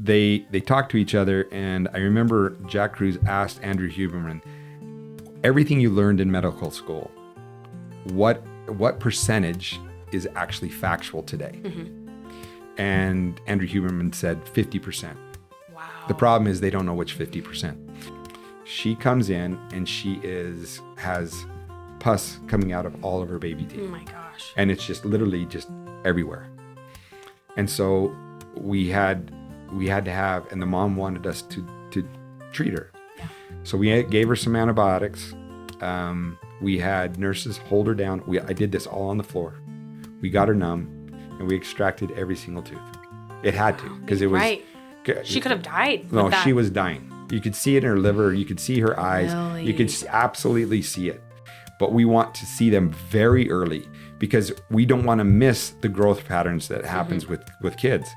they talked to each other, and I remember Jack Cruz asked Andrew Huberman, everything you learned in medical school, what percentage is actually factual today? And Andrew Huberman said 50%. Wow. The problem is they don't know which 50%. She comes in and she has pus coming out of all of her baby teeth. Oh my gosh. And it's just literally just everywhere. And so we had to have, and the mom wanted us to treat her. Yeah. So we gave her some antibiotics. We had nurses hold her down. I did this all on the floor. We got her numb, and we extracted every single tooth. It had to, because it was... Right. She could have died. No, with that. she was dying. You could see it in her liver. You could see her eyes. Really? You could absolutely see it. But we want to see them very early, because we don't want to miss the growth patterns that happens with kids.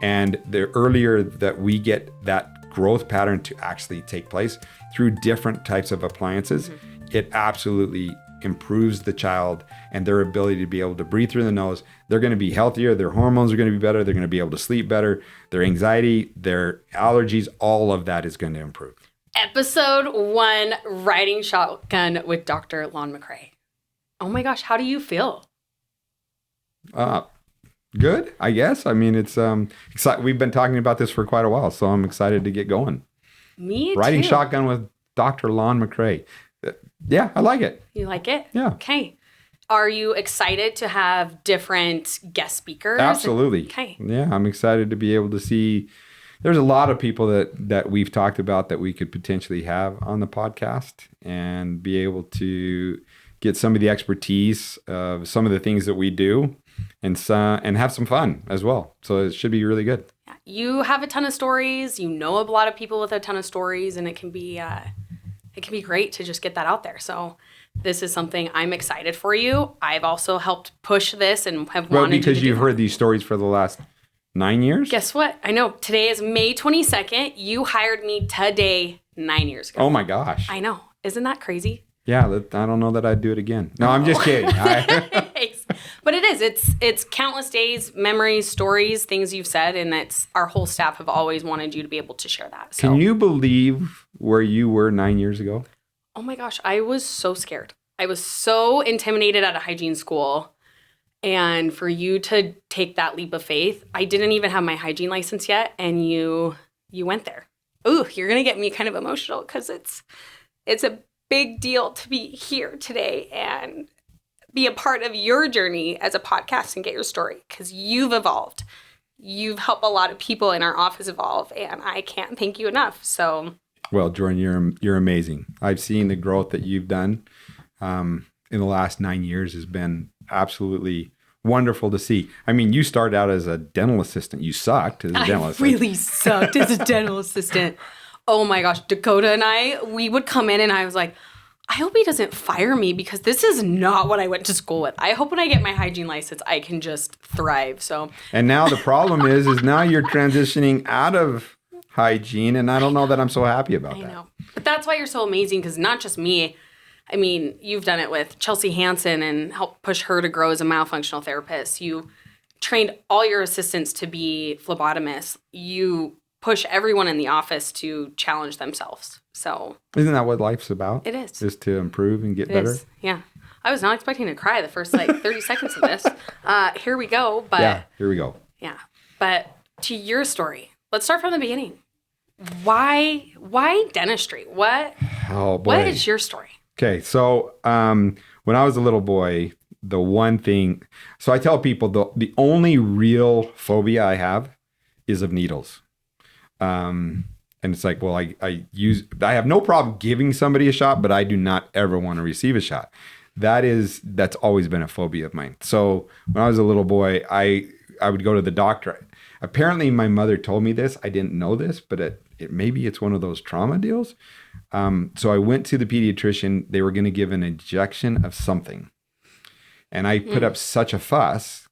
And the earlier that we get that growth pattern to actually take place through different types of appliances, it absolutely improves the child and their ability to be able to breathe through the nose. They're going to be healthier. Their hormones are going to be better. They're going to be able to sleep better. Their anxiety, their allergies, all of that is going to improve. Episode 1, Riding Shotgun with Dr. Lon McRae. Oh my gosh, how do you feel? Good, I guess. I mean, it's we've been talking about this for quite a while, so I'm excited to get going. Me too. Riding shotgun with Dr. Lon McRae. Yeah, I like it. You like it? Yeah. Okay. Are you excited to have different guest speakers? Absolutely. Okay. Yeah, I'm excited to be able to see. There's a lot of people that we've talked about that we could potentially have on the podcast and be able to get some of the expertise of some of the things that we do and have some fun as well. So it should be really good. Yeah. You have a ton of stories. You know a lot of people with a ton of stories, and it can be great to just get that out there. So this is something I'm excited for you. I've also helped push this and have wanted to do. Well, because you've heard these stories for the last 9 years? Guess what? I know. Today is May 22nd. You hired me today 9 years ago. Oh my gosh. I know. Isn't that crazy? Yeah, I don't know that I'd do it again. No, I'm just kidding. But it is. It's countless days, memories, stories, things you've said, and it's our whole staff have always wanted you to be able to share that. So. Can you believe where you were 9 years ago? Oh my gosh, I was so scared. I was so intimidated at a hygiene school. And for you to take that leap of faith, I didn't even have my hygiene license yet, and you went there. Ooh, you're gonna get me kind of emotional because it's a big deal to be here today and be a part of your journey as a podcast and get your story, because you've evolved. You've helped a lot of people in our office evolve, and I can't thank you enough. So, well, Jordan, you're amazing. I've seen the growth that you've done in the last 9 years has been absolutely wonderful to see. I mean, you started out as a dental assistant. You sucked as a dental assistant. I really sucked as a dental assistant. Oh my gosh, Dakota and we would come in and I was like, I hope he doesn't fire me because this is not what I went to school with. I hope when I get my hygiene license, I can just thrive. So. And now the problem is now you're transitioning out of hygiene, and I don't know that I'm so happy about that. I know. But that's why you're so amazing, because not just me. I mean, you've done it with Chelsea Hansen and helped push her to grow as a myofunctional therapist. You trained all your assistants to be phlebotomists. You push everyone in the office to challenge themselves. So isn't that what life's about? It is. Is to improve and get better. Yeah. I was not expecting to cry the first 30 seconds of this. Here we go. But yeah, here we go. Yeah. But to your story, let's start from the beginning. Why dentistry? What is your story? Okay, so when I was a little boy, the one thing, so I tell people the only real phobia I have is of needles. And it's like, well, I have no problem giving somebody a shot, but I do not ever want to receive a shot. That's always been a phobia of mine. So when I was a little boy, I would go to the doctor. Apparently my mother told me this. I didn't know this, but maybe it's one of those trauma deals. So I went to the pediatrician. They were going to give an injection of something. And I put up such a fuss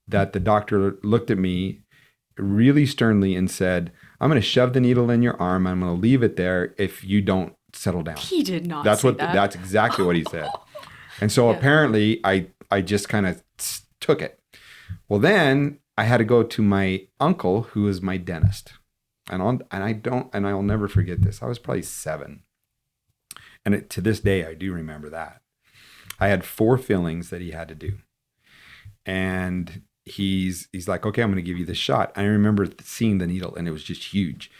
that the doctor looked at me really sternly and said, I'm going to shove the needle in your arm. I'm going to leave it there if you don't settle down. He did not say that. That's exactly what he said. And so apparently I just kind of took it. Well, then I had to go to my uncle, who is my dentist. And I'll never forget this. I was probably 7. And to this day, I do remember that. I had 4 fillings that he had to do. And he's like, okay, I'm going to give you this shot. I remember seeing the needle, and it was just huge.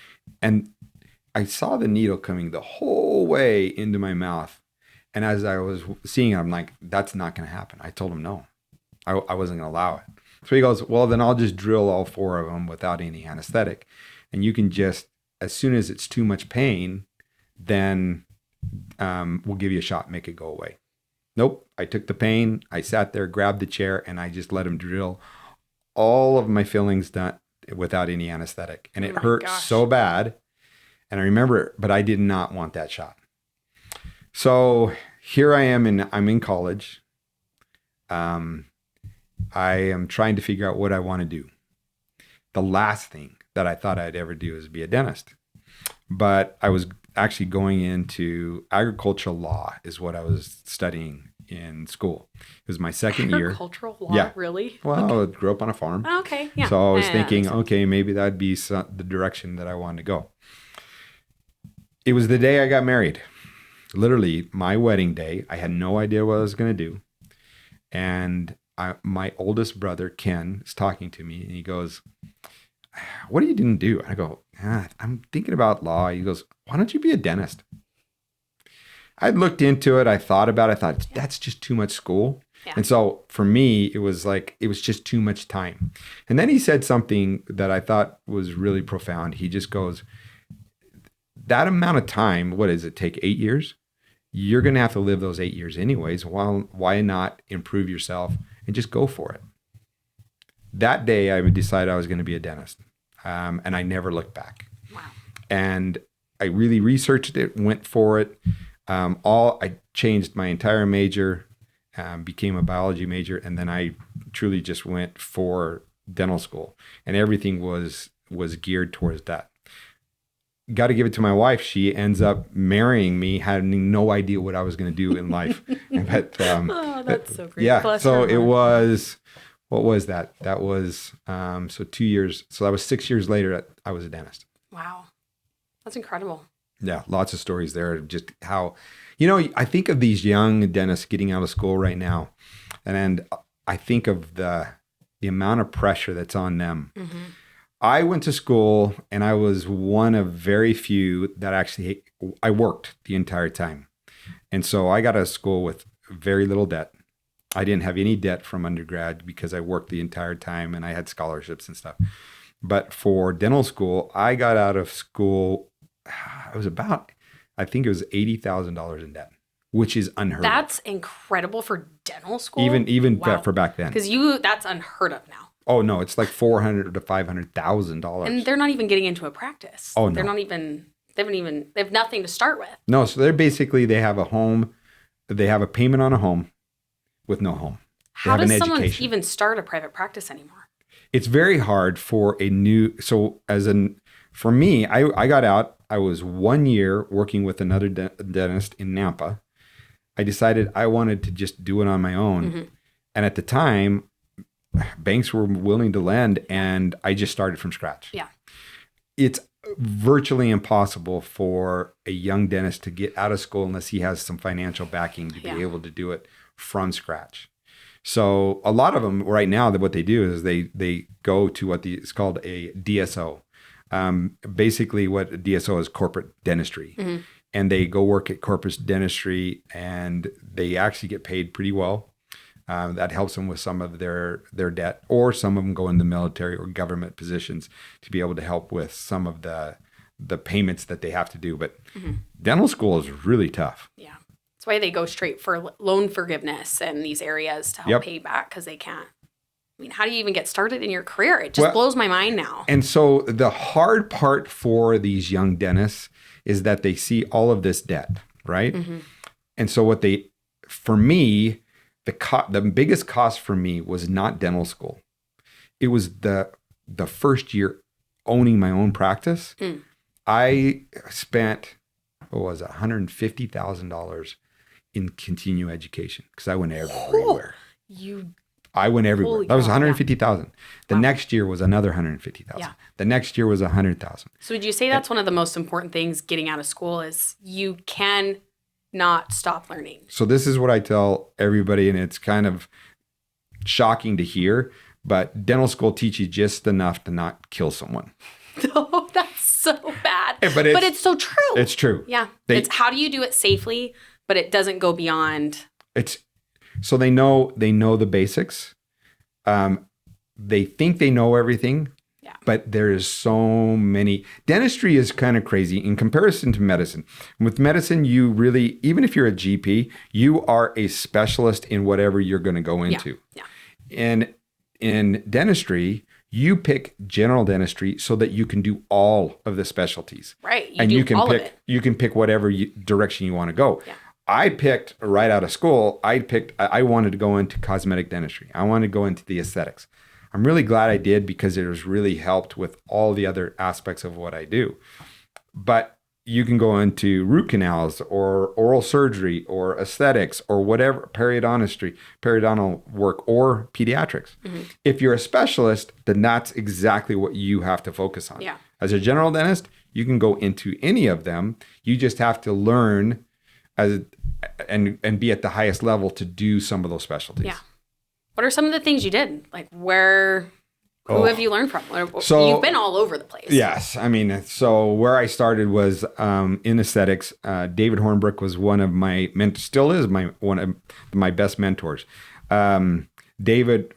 And I saw the needle coming the whole way into my mouth. And as I was seeing it, I'm like, that's not going to happen. I told him no. I wasn't going to allow it. So he goes, well, then I'll just drill all 4 of them without any anesthetic. And you can just, as soon as it's too much pain, then we'll give you a shot, make it go away. Nope. I took the pain. I sat there, grabbed the chair, and I just let him drill all of my fillings done without any anesthetic. And it hurt so bad. And I remember it, but I did not want that shot. So here I am, I'm in college. I am trying to figure out what I want to do. The last thing that I thought I'd ever do is be a dentist. But I was actually going into agricultural law is what I was studying in school. It was my second year. Agricultural law? Yeah. Really? Well, I grew up on a farm. Oh, okay. Yeah. So I was thinking, okay, maybe that'd be the direction that I wanted to go. It was the day I got married. Literally my wedding day. I had no idea what I was going to do. And my oldest brother, Ken, is talking to me, and he goes, what are you going to do? I go, I'm thinking about law. He goes, why don't you be a dentist? I looked into it. I thought about it. I thought, that's just too much school. Yeah. And so for me, it was just too much time. And then he said something that I thought was really profound. He just goes, that amount of time, what does it take, 8 years? You're going to have to live those 8 years anyways. Why not improve yourself and just go for it? That day, I decided I was going to be a dentist. And I never looked back. Wow. And I really researched it, went for it. I changed my entire major, became a biology major, and then I truly just went for dental school. And everything was geared towards that. Got to give it to my wife. She ends up marrying me, having no idea what I was going to do in life. But oh, that's so great. Yeah. Bless so her it heart. was, what was that? That was, so 2 years. So that was 6 years later, I was a dentist. Wow. That's incredible. Yeah. Lots of stories there. Just how, I think of these young dentists getting out of school right now. And I think of the amount of pressure that's on them. Mm-hmm. I went to school, and I was one of very few that I worked the entire time. And so I got out of school with very little debt. I didn't have any debt from undergrad because I worked the entire time and I had scholarships and stuff. But for dental school, I got out of school, I think it was $80,000 in debt, which is unheard of. That's incredible for dental school? Even wow. for back then. Because that's unheard of now. Oh no, it's like $400,000 to $500,000. And they're not even getting into a practice. Oh no. They have nothing to start with. No, so they have a home, they have a payment on a home with no home. How does someone even start a private practice anymore? It's very hard for for me, I got out, I was 1 year working with another dentist in Nampa. I decided I wanted to just do it on my own. Mm-hmm. And at the time, banks were willing to lend, and I just started from scratch. Yeah. It's virtually impossible for a young dentist to get out of school unless he has some financial backing to be able to do it from scratch. So a lot of them right now, what they do is they go to what is called a DSO. Basically what a DSO is, corporate dentistry. Mm-hmm. And they go work at corporate dentistry, and they actually get paid pretty well. That helps them with some of their debt, or some of them go in the military or government positions to be able to help with some of the payments that they have to do. But mm-hmm. dental school is really tough. Yeah. That's why they go straight for loan forgiveness in these areas to help pay back, because they can't. I mean, how do you even get started in your career? It just blows my mind now. And so the hard part for these young dentists is that they see all of this debt, right? Mm-hmm. And so for me, the biggest cost for me was not dental school. It was the first year owning my own practice. Mm. I spent, $150,000 in continuing education because I went everywhere. You I went everywhere. Holy That was cow, 150,000. The next year was another 150,000. Yeah. The next year was 100,000. So would you say that's one of the most important things getting out of school is you can not stop learning? So this is what I tell everybody, and it's kind of shocking to hear, but dental school teaches you just enough to not kill someone. Oh, that's so bad. But it's so true. It's true. Yeah. It's how do you do it safely, but it doesn't go beyond. So they know the basics. They think they know everything. Yeah. But there is so many. Dentistry is kind of crazy in comparison to medicine. With medicine, you really, even if you're a GP, you are a specialist in whatever you're going to go into. Yeah. And in dentistry, you pick general dentistry so that you can do all of the specialties. Right. You can pick whatever direction you want to go. Yeah. I picked right out of school, I wanted to go into cosmetic dentistry. I wanted to go into the aesthetics. I'm really glad I did because it has really helped with all the other aspects of what I do. But you can go into root canals or oral surgery or aesthetics or whatever, periodontal work or pediatrics. Mm-hmm. If you're a specialist, then that's exactly what you have to focus on. Yeah. As a general dentist, you can go into any of them. You just have to learn and be at the highest level to do some of those specialties. Yeah. What are some of the things you did? Like who have you learned from? So you've been all over the place. Yes. I mean, so where I started was in aesthetics. David Hornbrook was one of my still is one of my best mentors. David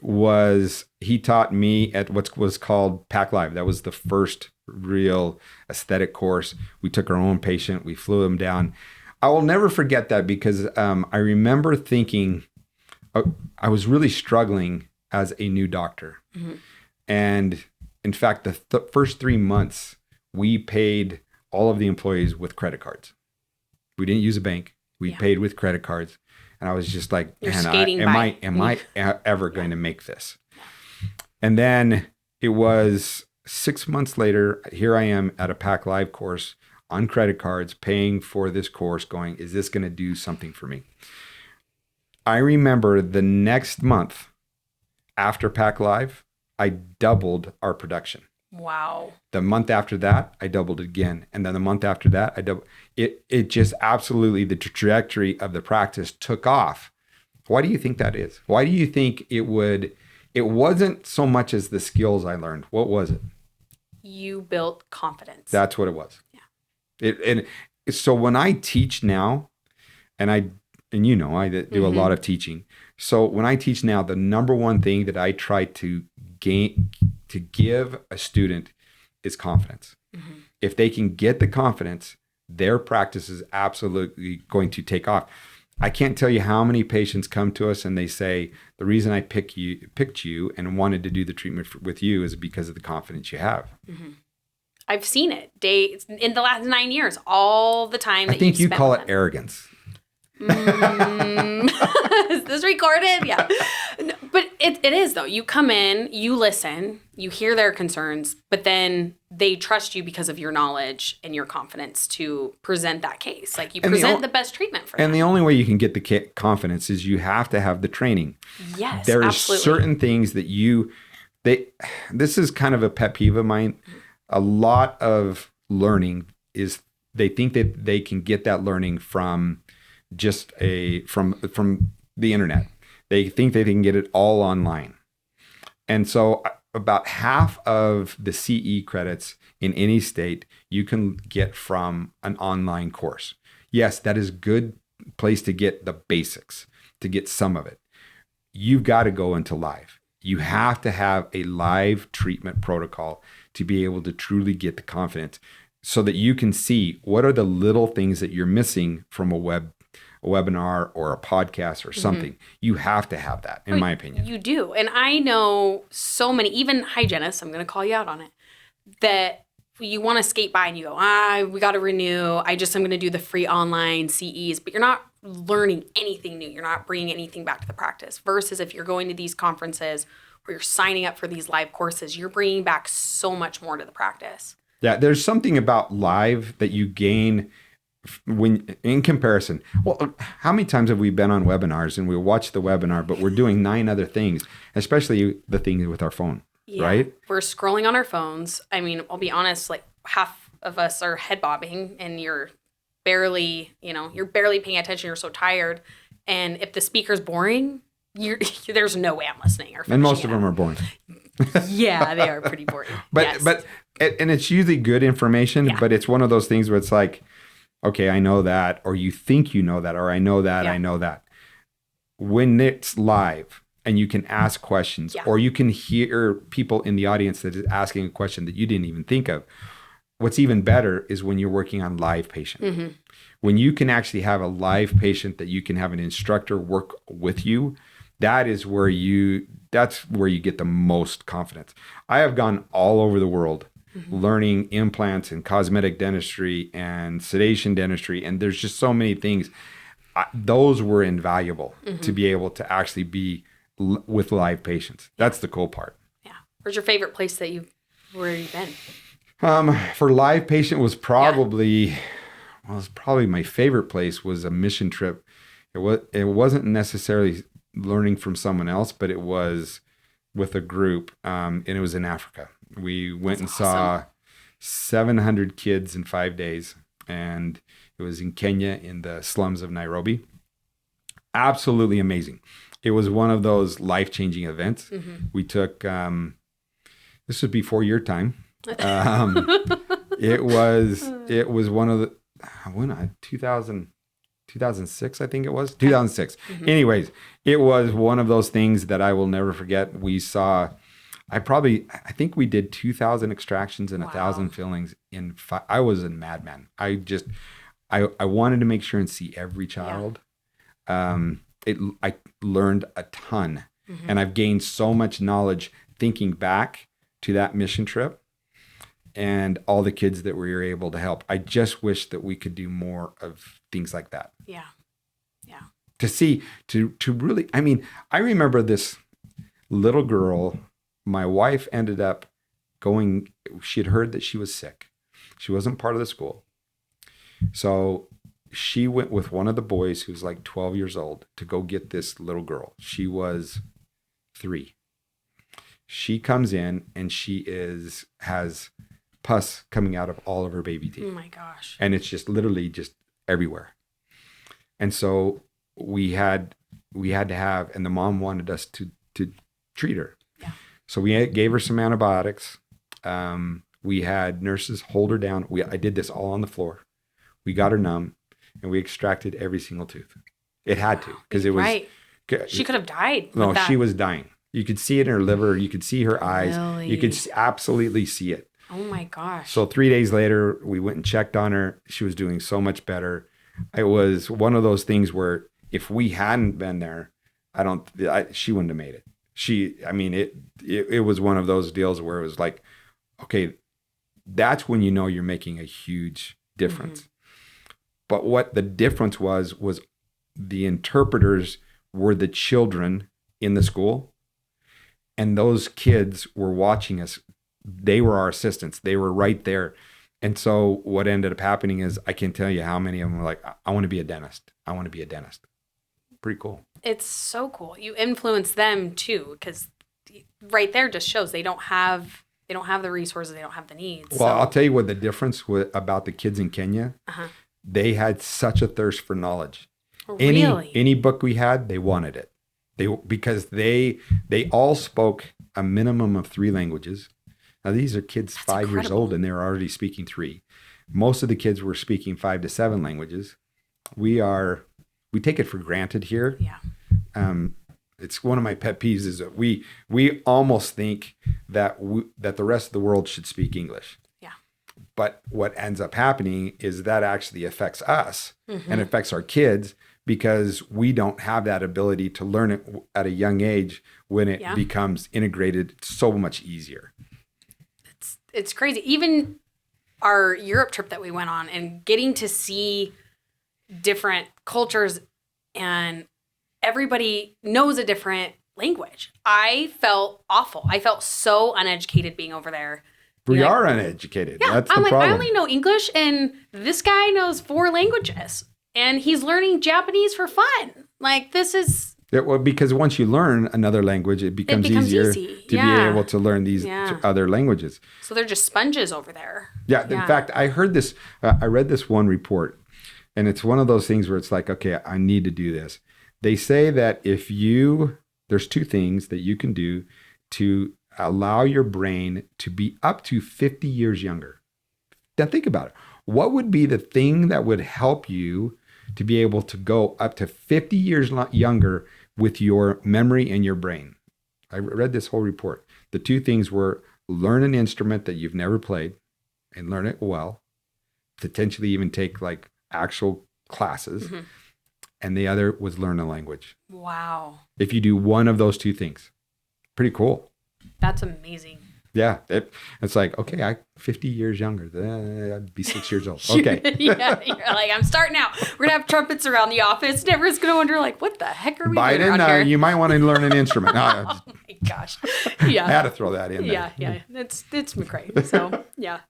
he taught me at what was called Pack Live. That was the first real aesthetic course. We took our own patient. We flew him down. I will never forget that because I remember thinking I was really struggling as a new doctor. Mm-hmm. And in fact, the first 3 months, we paid all of the employees with credit cards. We didn't use a bank. We paid with credit cards. And I was just like, am I ever going to make this? And then it was 6 months later, here I am at a Pack Live course on credit cards, paying for this course, going, is this going to do something for me? I remember the next month after Pack Live, I doubled our production. Wow. The month after that, I doubled it again. And then the month after that, I doubled it. It just absolutely, the trajectory of the practice took off. Why do you think that is? Why do you think it wasn't so much as the skills I learned. What was it? You built confidence. That's what it was. Yeah. So when I teach now, I do a lot of teaching. So when I teach now, the number one thing that I try to give a student is confidence. Mm-hmm. If they can get the confidence, their practice is absolutely going to take off. I can't tell you how many patients come to us and they say, the reason I picked you and wanted to do the treatment with you is because of the confidence you have. Mm-hmm. I've seen it in the last 9 years, all the time. I think you call it arrogance. Is this recorded? Yeah. No, but it is though. You come in, you listen, you hear their concerns, but then they trust you because of your knowledge and your confidence to present that case. Like you present the best treatment for them. And the only way you can get the confidence is you have to have the training. Yes, there are absolutely. Certain things that this is kind of a pet peeve of mine. A lot of learning is they think that they can get that learning from just from the internet. They think they can get it all online. And so about half of the CE credits in any state you can get from an online course. Yes, that is a good place to get the basics, to get some of it. You've got to go into live. You have to have a live treatment protocol to be able to truly get the confidence so that you can see what are the little things that you're missing from a webinar or a podcast or something. Mm-hmm. You have to have that, in my opinion. You do. And I know so many, even hygienists, I'm going to call you out on it, that you want to skate by and you go, we got to renew. I'm going to do the free online CEs, but you're not learning anything new. You're not bringing anything back to the practice. Versus if you're going to these conferences or you're signing up for these live courses, you're bringing back so much more to the practice. Yeah, there's something about live that you gain when in comparison, well, how many times have we been on webinars and we watch the webinar, but we're doing 9 other things, especially the thing with our phone, right? We're scrolling on our phones. I mean, I'll be honest, like half of us are head bobbing and you're barely paying attention. You're so tired. And if the speaker's boring, there's no way I'm listening. And most of them are boring. Yeah, they are pretty boring. But it's usually good information, but it's one of those things where it's like, okay, I know that, or you think you know that, or I know that, I know that. When it's live and you can ask questions, or you can hear people in the audience that is asking a question that you didn't even think of. What's even better is when you're working on live patient. Mm-hmm. When you can actually have a live patient that you can have an instructor work with you, that's where you get the most confidence. I have gone all over the world learning implants and cosmetic dentistry and sedation dentistry. And there's just so many things. Those were invaluable to be able to actually be with live patients. That's the cool part. Yeah. Where's your favorite place where you've been? For live patient was probably my favorite place was a mission trip. It wasn't necessarily learning from someone else, but it was with a group, and it was in Africa. We went and saw 700 kids in 5 days, and it was in Kenya in the slums of Nairobi. Absolutely amazing. It was one of those life-changing events. We took, this was before your time. It was one of the, 2006, I think it was 2006. Anyways, it was one of those things that I will never forget. We saw, I think we did 2,000 extractions and 1,000 fillings I was a madman. I wanted to make sure and see every child. I learned a ton, and I've gained so much knowledge thinking back to that mission trip and all the kids that we were able to help. I just wish that we could do more of things like that. Yeah. To really, I mean, I remember this little girl, my wife ended up going, she had heard that she was sick. She wasn't part of the school. So she went with one of the boys who's like 12 years old to go get this little girl. She was 3. She comes in and she has pus coming out of all of her baby teeth. Oh my gosh. And it's just literally just everywhere. And so we had to have, and the mom wanted us to treat her. Yeah. So we gave her some antibiotics. We had nurses hold her down. I did this all on the floor. We got her numb and we extracted every single tooth. It had to, because it was. Right. She could have died. No, she was dying. You could see it in her liver. You could see her eyes. Really? You could absolutely see it. Oh my gosh. So 3 days later, we went and checked on her. She was doing so much better. It was one of those things where if we hadn't been there, she wouldn't have made it. It was one of those deals where it was like, okay, that's when you know you're making a huge difference. But what the difference was the interpreters were the children in the school, and those kids were watching us. They were our assistants. They were right there. And so what ended up happening is, I can't tell you how many of them were like, I want to be a dentist. I want to be a dentist. Pretty cool. It's so cool. You influence them too, because right there just shows they don't have the resources, they don't have the needs. Well, I'll tell you what the difference about the kids in Kenya. They had such a thirst for knowledge. Really? Any book we had, they wanted it. Because they all spoke a minimum of 3 languages. Now, these are kids That's 5 incredible. Years old, and they're already speaking 3. Most of the kids were speaking 5 to 7 languages. We take it for granted here. Yeah. It's one of my pet peeves is that we almost think that that the rest of the world should speak English. Yeah. But what ends up happening is that actually affects us and affects our kids, because we don't have that ability to learn it at a young age when it becomes integrated so much easier. It's crazy. Even our Europe trip that we went on and getting to see different cultures, and everybody knows a different language. I felt awful. I felt so uneducated being over there. We Like, are uneducated. yeah, That's I'm the like, problem. I only know English, and this guy knows 4 languages, and he's learning Japanese for fun. Like, this is Well, because once you learn another language, it becomes easier easy. to be able to learn these Yeah. other languages. So they're just sponges over there. Yeah. In fact, I heard this. I read this one report, and it's one of those things where it's like, okay, I need to do this. They say that there's 2 things that you can do to allow your brain to be up to 50 years younger. Now think about it. What would be the thing that would help you to be able to go up to 50 years younger with your memory and your brain? I read this whole report. The 2 things were learn an instrument that you've never played and learn it well, potentially even take like actual classes. Mm-hmm. And the other was learn a language. Wow. If you do one of those 2 things, pretty cool. That's amazing. Yeah. It's like, okay, 50 years younger. I'd be 6 years old. Okay. Yeah. You're like, I'm starting out. We're going to have trumpets around the office. And everyone's going to wonder, like, what the heck are we doing around here? You might want to learn an instrument. Oh, my gosh. Yeah. I had to throw that in there. Yeah. It's McRae. So, yeah.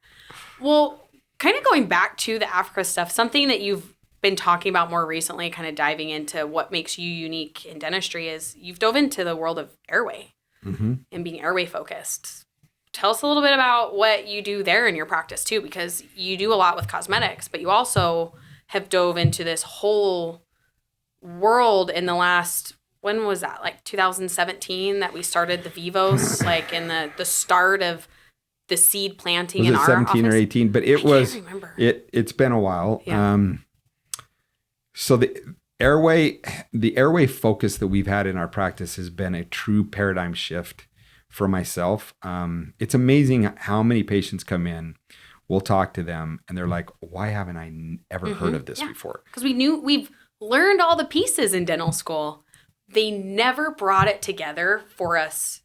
Well, kind of going back to the Africa stuff, something that you've been talking about more recently, kind of diving into what makes you unique in dentistry, is you've dove into the world of airway. Mm-hmm. And being airway focused. Tell us a little bit about what you do there in your practice too, because you do a lot with cosmetics, but you also have dove into this whole world in the last, when was that? Like 2017 that we started the Vivos, like in the start of the seed planting was in it our 17 office? or 18? But it was, can't remember. It's been a while. Yeah. So the airway focus that we've had in our practice has been a true paradigm shift for myself. It's amazing how many patients come in, we'll talk to them, and they're like, why haven't I ever heard of this before? Because we've learned all the pieces in dental school. They never brought it together for us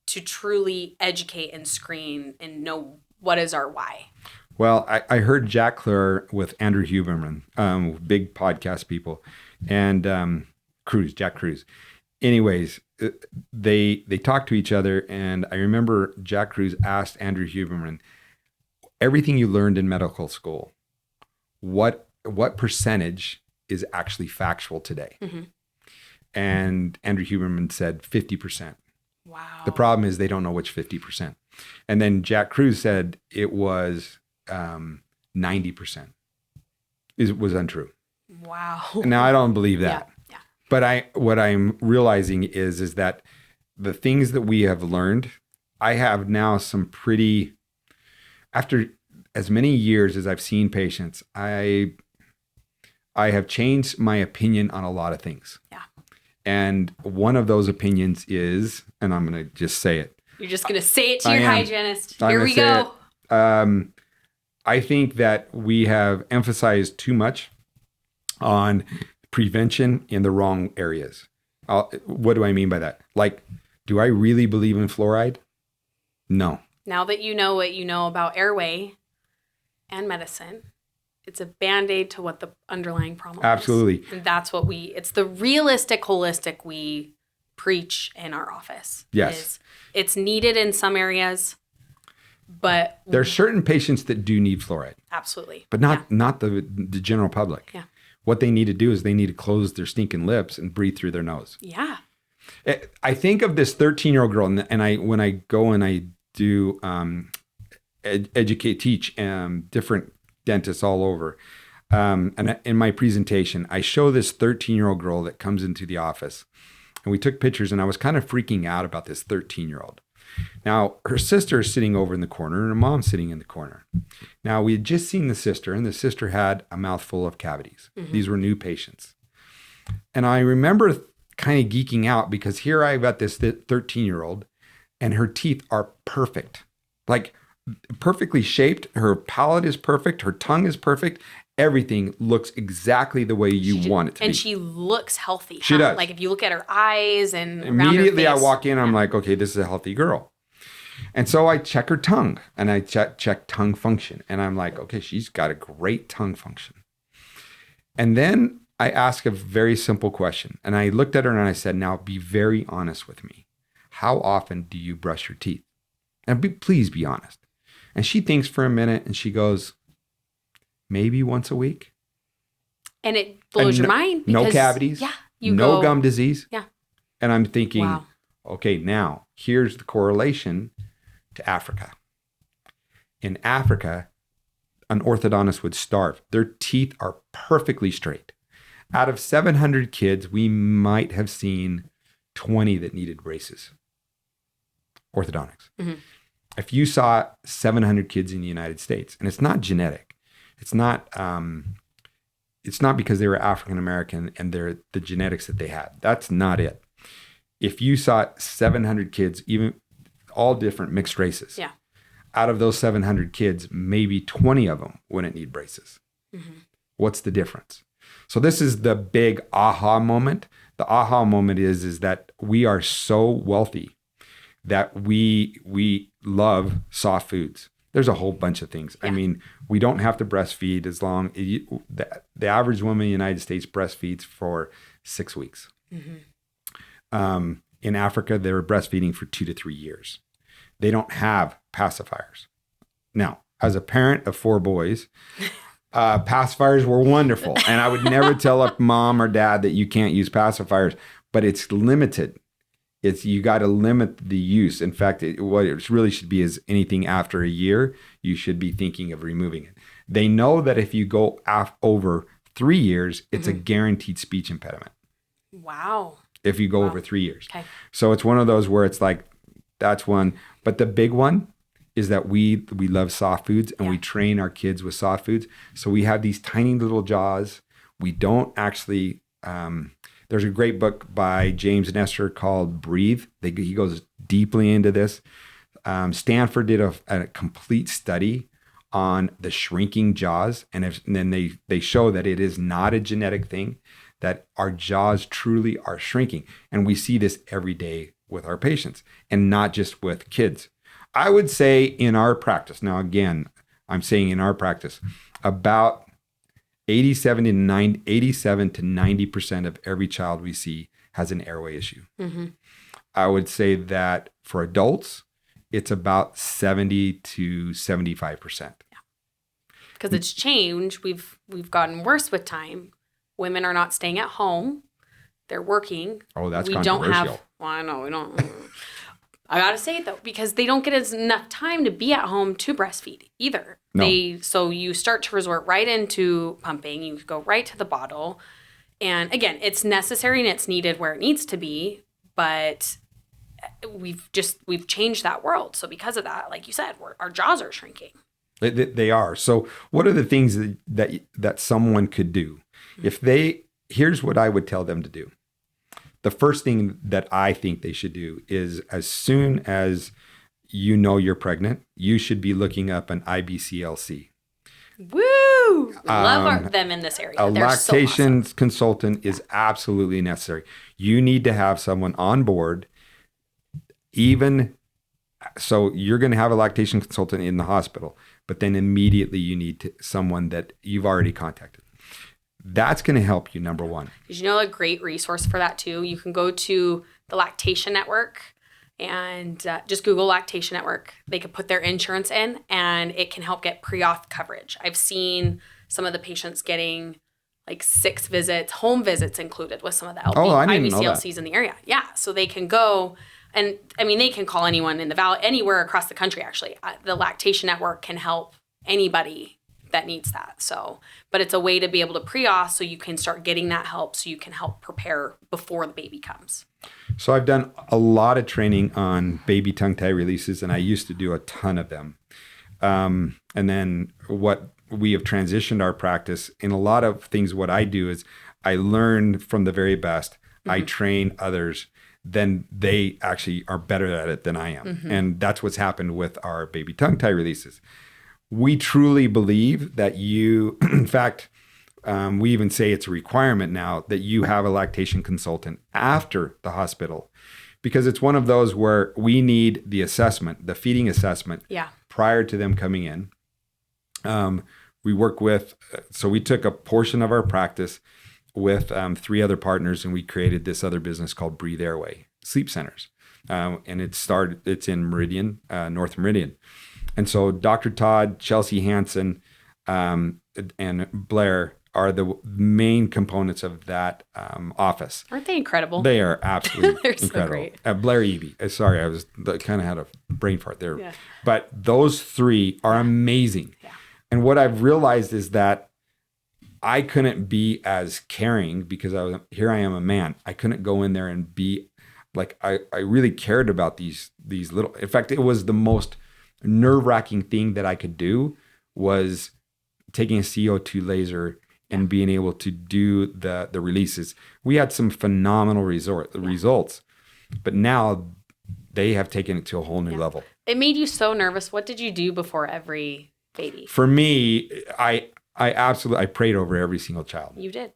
to truly educate and screen and know what is our why. Well, I heard Jack Clare with Andrew Huberman, big podcast people, and Jack Cruz. Anyways, they talked to each other, and I remember Jack Cruz asked Andrew Huberman, everything you learned in medical school, what percentage is actually factual today? Mm-hmm. And Andrew Huberman said 50%. Wow. The problem is they don't know which 50%. And then Jack Cruz said it was 90%. Was untrue. Wow. Now I don't believe that. Yeah. But what I'm realizing is that the things that we have learned, I have now some pretty, after as many years as I've seen patients, I have changed my opinion on a lot of things. Yeah. And one of those opinions is, and I'm going to just say it. You're just going to say it to your hygienist. Here we go. I think that we have emphasized too much on prevention in the wrong areas. What do I mean by that? Like, do I really believe in fluoride? No. Now that you know what you know about airway and medicine, it's a Band-Aid to what the underlying problem Absolutely. is. And that's what it's the realistic, holistic we preach in our office. Yes. It's needed in some areas, but there's certain patients that do need fluoride. Absolutely. But not the general public. Yeah. What they need to do is they need to close their stinking lips and breathe through their nose. Yeah. I think of this 13-year-old girl, and when I go and I do teach different dentists all over, and in my presentation, I show this 13-year-old girl that comes into the office, and we took pictures, and I was kind of freaking out about this 13-year-old. Now, her sister is sitting over in the corner, and her mom's sitting in the corner. Now, we had just seen the sister, and the sister had a mouthful of cavities. Mm-hmm. These were new patients. And I remember kind of geeking out because here I've got this 13-year-old, and her teeth are perfect. Like, perfectly shaped. Her palate is perfect. Her tongue is perfect. Everything looks exactly the way you want it to be. And she looks healthy. She does. Like if you look at her eyes and immediately around her face, I walk in, I'm like, okay, this is a healthy girl. And so I check her tongue and I check tongue function. And I'm like, okay, she's got a great tongue function. And then I ask a very simple question. And I looked at her and I said, now be very honest with me. How often do you brush your teeth? And please be honest. And she thinks for a minute and she goes, maybe once a week. And it blows your mind. No cavities. Yeah. No gum disease. Yeah. And I'm thinking, wow. okay, now here's the correlation to Africa. In Africa, an orthodontist would starve. Their teeth are perfectly straight. Out of 700 kids, we might have seen 20 that needed braces. Orthodontics. Mm-hmm. If you saw 700 kids in the United States, and it's not genetic, it's not because they were African American and they're the genetics that they had. That's not it. If you saw 700 kids, even all different mixed races, yeah. out of those 700 kids, maybe 20 of them wouldn't need braces. Mm-hmm. What's the difference? So this is the big aha moment. The aha moment is that we are so wealthy that we love soft foods. There's a whole bunch of things. Yeah. I mean, we don't have to breastfeed as long. The average woman in the United States breastfeeds for 6 weeks. Mm-hmm. In Africa, they were breastfeeding for 2 to 3 years. They don't have pacifiers. Now, as a parent of 4 boys, pacifiers were wonderful. And I would never tell a mom or dad that you can't use pacifiers, but it's limited. You got to limit the use. In fact, what it really should be is anything after a year, you should be thinking of removing it. They know that if you go over 3 years, it's a guaranteed speech impediment. Wow. If you go over 3 years. Okay. So it's one of those where it's like, that's one. But the big one is that we love soft foods and we train our kids with soft foods. So we have these tiny little jaws. We don't actually, there's a great book by James Nestor called Breathe. He goes deeply into this. Stanford did a complete study on the shrinking jaws. And then they show that it is not a genetic thing, that our jaws truly are shrinking. And we see this every day with our patients and not just with kids. I would say in our practice, now again, I'm saying in our practice, about 87 to 90% of every child we see has an airway issue. Mm-hmm. I would say that for adults, it's about 70 to 75%. Because it's changed. We've gotten worse with time. Women are not staying at home. They're working. Oh, that's controversial. Well, I know we don't. I gotta say it though, because they don't get enough time to be at home to breastfeed either. No. So you start to resort right into pumping. You go right to the bottle, and again, it's necessary and it's needed where it needs to be. But we've changed that world. So because of that, like you said, our jaws are shrinking. They are. So what are the things that someone could do? Here's what I would tell them to do. The first thing that I think they should do is, as soon as you know you're pregnant, you should be looking up an IBCLC. Woo! Love them in this area. A lactation consultant is absolutely necessary. You need to have someone on board. So you're going to have a lactation consultant in the hospital, but then immediately you need someone that you've already contacted. That's going to help you, number one. Did you know a great resource for that too? You can go to the Lactation Network and just Google Lactation Network. They could put their insurance in and it can help get pre-auth coverage. I've seen some of the patients getting like 6 visits, home visits included with some of the IBCLCs in the area. Yeah, so they can go, and I mean, they can call anyone in the valley, anywhere across the country actually. The Lactation Network can help anybody that needs that. So, but it's a way to be able to pre-auth so you can start getting that help so you can help prepare before the baby comes. So I've done a lot of training on baby tongue tie releases, and I used to do a ton of them. And then what we have transitioned our practice in a lot of things, what I do is I learn from the very best. Mm-hmm. I train others. Then they actually are better at it than I am. Mm-hmm. And that's what's happened with our baby tongue tie releases. We truly believe that in fact, we even say it's a requirement now that you have a lactation consultant after the hospital, because it's one of those where we need the assessment, the feeding assessment, prior to them coming in. We took a portion of our practice with 3 other partners, and we created this other business called Breathe Airway Sleep Centers. And it's in Meridian, North Meridian. And so Dr. Todd, Chelsea Hansen, and Blair are the main components of that office. Aren't they incredible? They are absolutely They're so incredible. great. Blair Evie. Sorry, I was kind of had a brain fart there. Yeah. But those three are amazing. Yeah. And what I've realized is that I couldn't be as caring because I am a man. I couldn't go in there and be like, I really cared about these little, in fact, it was the most nerve-wracking thing that I could do was taking a CO2 laser and being able to do the releases. We had some phenomenal results, but now they have taken it to a whole new level. It made you so nervous. What did you do before every baby? For me, I prayed over every single child. You did.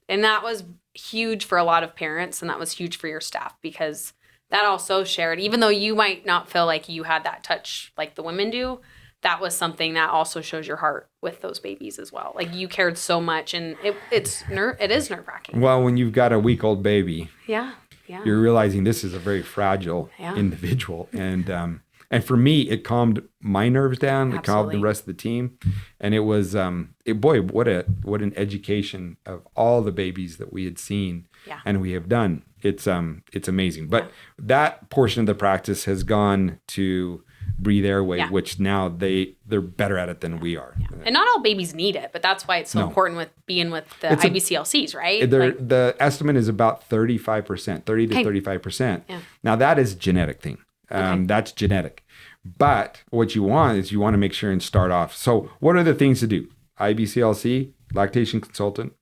And that was huge for a lot of parents, and that was huge for your staff because that also shared, even though you might not feel like you had that touch like the women do, that was something that also shows your heart with those babies as well. Like you cared so much, and it is nerve-wracking. Well, when you've got a week-old baby, yeah, you're realizing this is a very fragile individual, and for me, it calmed my nerves down. It calmed the rest of the team, and it was what an education of all the babies that we had seen and we have done. It's amazing. But that portion of the practice has gone to Breathe Airway, which now they're better at it than we are. Yeah. And not all babies need it, but that's why it's so important with being with the IBCLCs, right? The estimate is about 35%, 30 to 35%. Yeah. Now that is a genetic thing. That's genetic. But what you want is you want to make sure and start off. So what are the things to do? IBCLC, lactation consultant.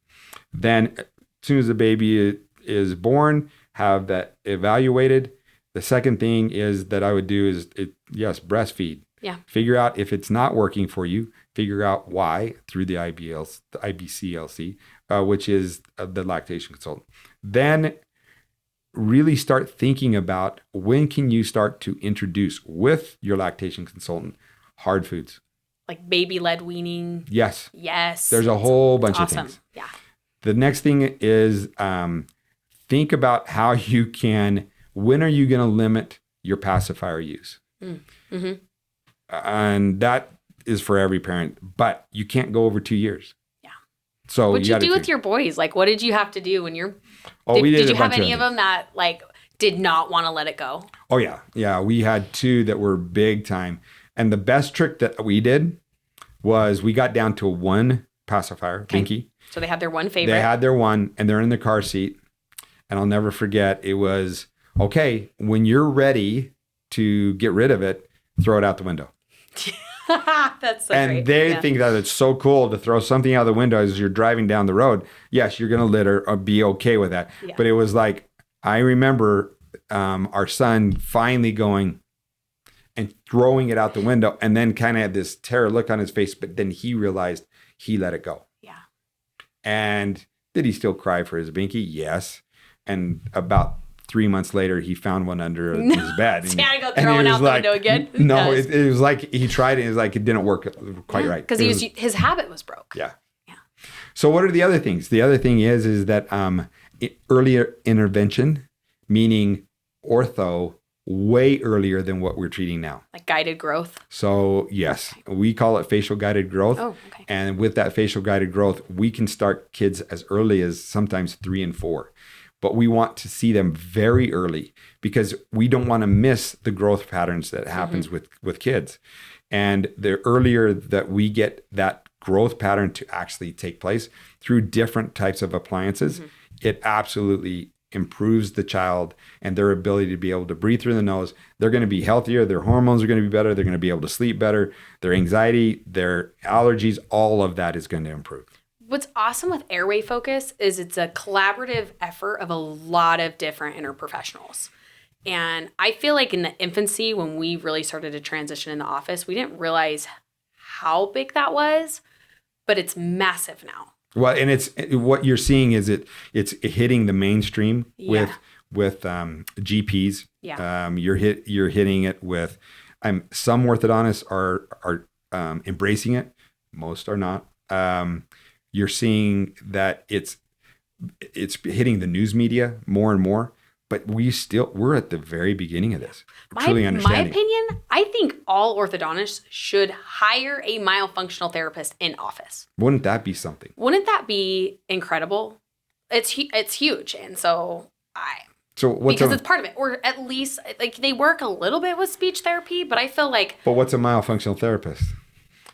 Then as soon as the baby is born, have that evaluated. The second thing is that I would do is, breastfeed. Yeah. Figure out if it's not working for you. Figure out why through the IBCLC, which is the lactation consultant. Then really start thinking about when can you start to introduce with your lactation consultant hard foods. Like baby-led weaning. Yes. Yes. There's a whole bunch of things. Yeah. The next thing is think about how you can, when are you going to limit your pacifier use? Mm-hmm. And that is for every parent, but you can't go over 2 years. Yeah. So what'd you do with your boys? Like, what did you have to do when you're, did you have any of them that like did not want to let it go? Oh yeah. Yeah. We had 2 that were big time. And the best trick that we did was we got down to 1 pacifier, Binky. So they had their one favorite. They had their one and they're in the car seat. And I'll never forget, it was, okay, when you're ready to get rid of it, throw it out the window. That's so great. And they think that it's so cool to throw something out the window as you're driving down the road. Yes, you're going to litter or be okay with that. Yeah. But it was like, I remember our son finally going and throwing it out the window and then kind of had this terror look on his face. But then he realized he let it go. Yeah. And did he still cry for his Binky? Yes. And about 3 months later, he found one under his bed. And, yeah, go throwing out the window again. No, it was like he tried it. It was like it didn't work quite right. Because his habit was broke. Yeah. So what are the other things? The other thing is that earlier intervention, meaning ortho, way earlier than what we're treating now. Like guided growth. So yes, we call it facial guided growth. Oh, okay. And with that facial guided growth, we can start kids as early as sometimes 3 and 4. But we want to see them very early because we don't want to miss the growth patterns that happens with kids. And the earlier that we get that growth pattern to actually take place through different types of appliances, it absolutely improves the child and their ability to be able to breathe through the nose. They're going to be healthier. Their hormones are going to be better. They're going to be able to sleep better. Their anxiety, their allergies, all of that is going to improve. What's awesome with Airway Focus is it's a collaborative effort of a lot of different interprofessionals. And I feel like in the infancy, when we really started to transition in the office, we didn't realize how big that was, but it's massive now. Well, and it's what you're seeing is it's hitting the mainstream with GPs. Yeah. You're hitting it with some orthodontists are embracing it. Most are not. You're seeing that it's hitting the news media more and more. but we're at the very beginning of this. My Truly understanding. opinion, I think all orthodontists should hire a myofunctional therapist in office. Wouldn't that be something? Wouldn't that be incredible? It's huge, and so because it's part of it, or at least like they work a little bit with speech therapy, but I feel like. But what's a myofunctional therapist?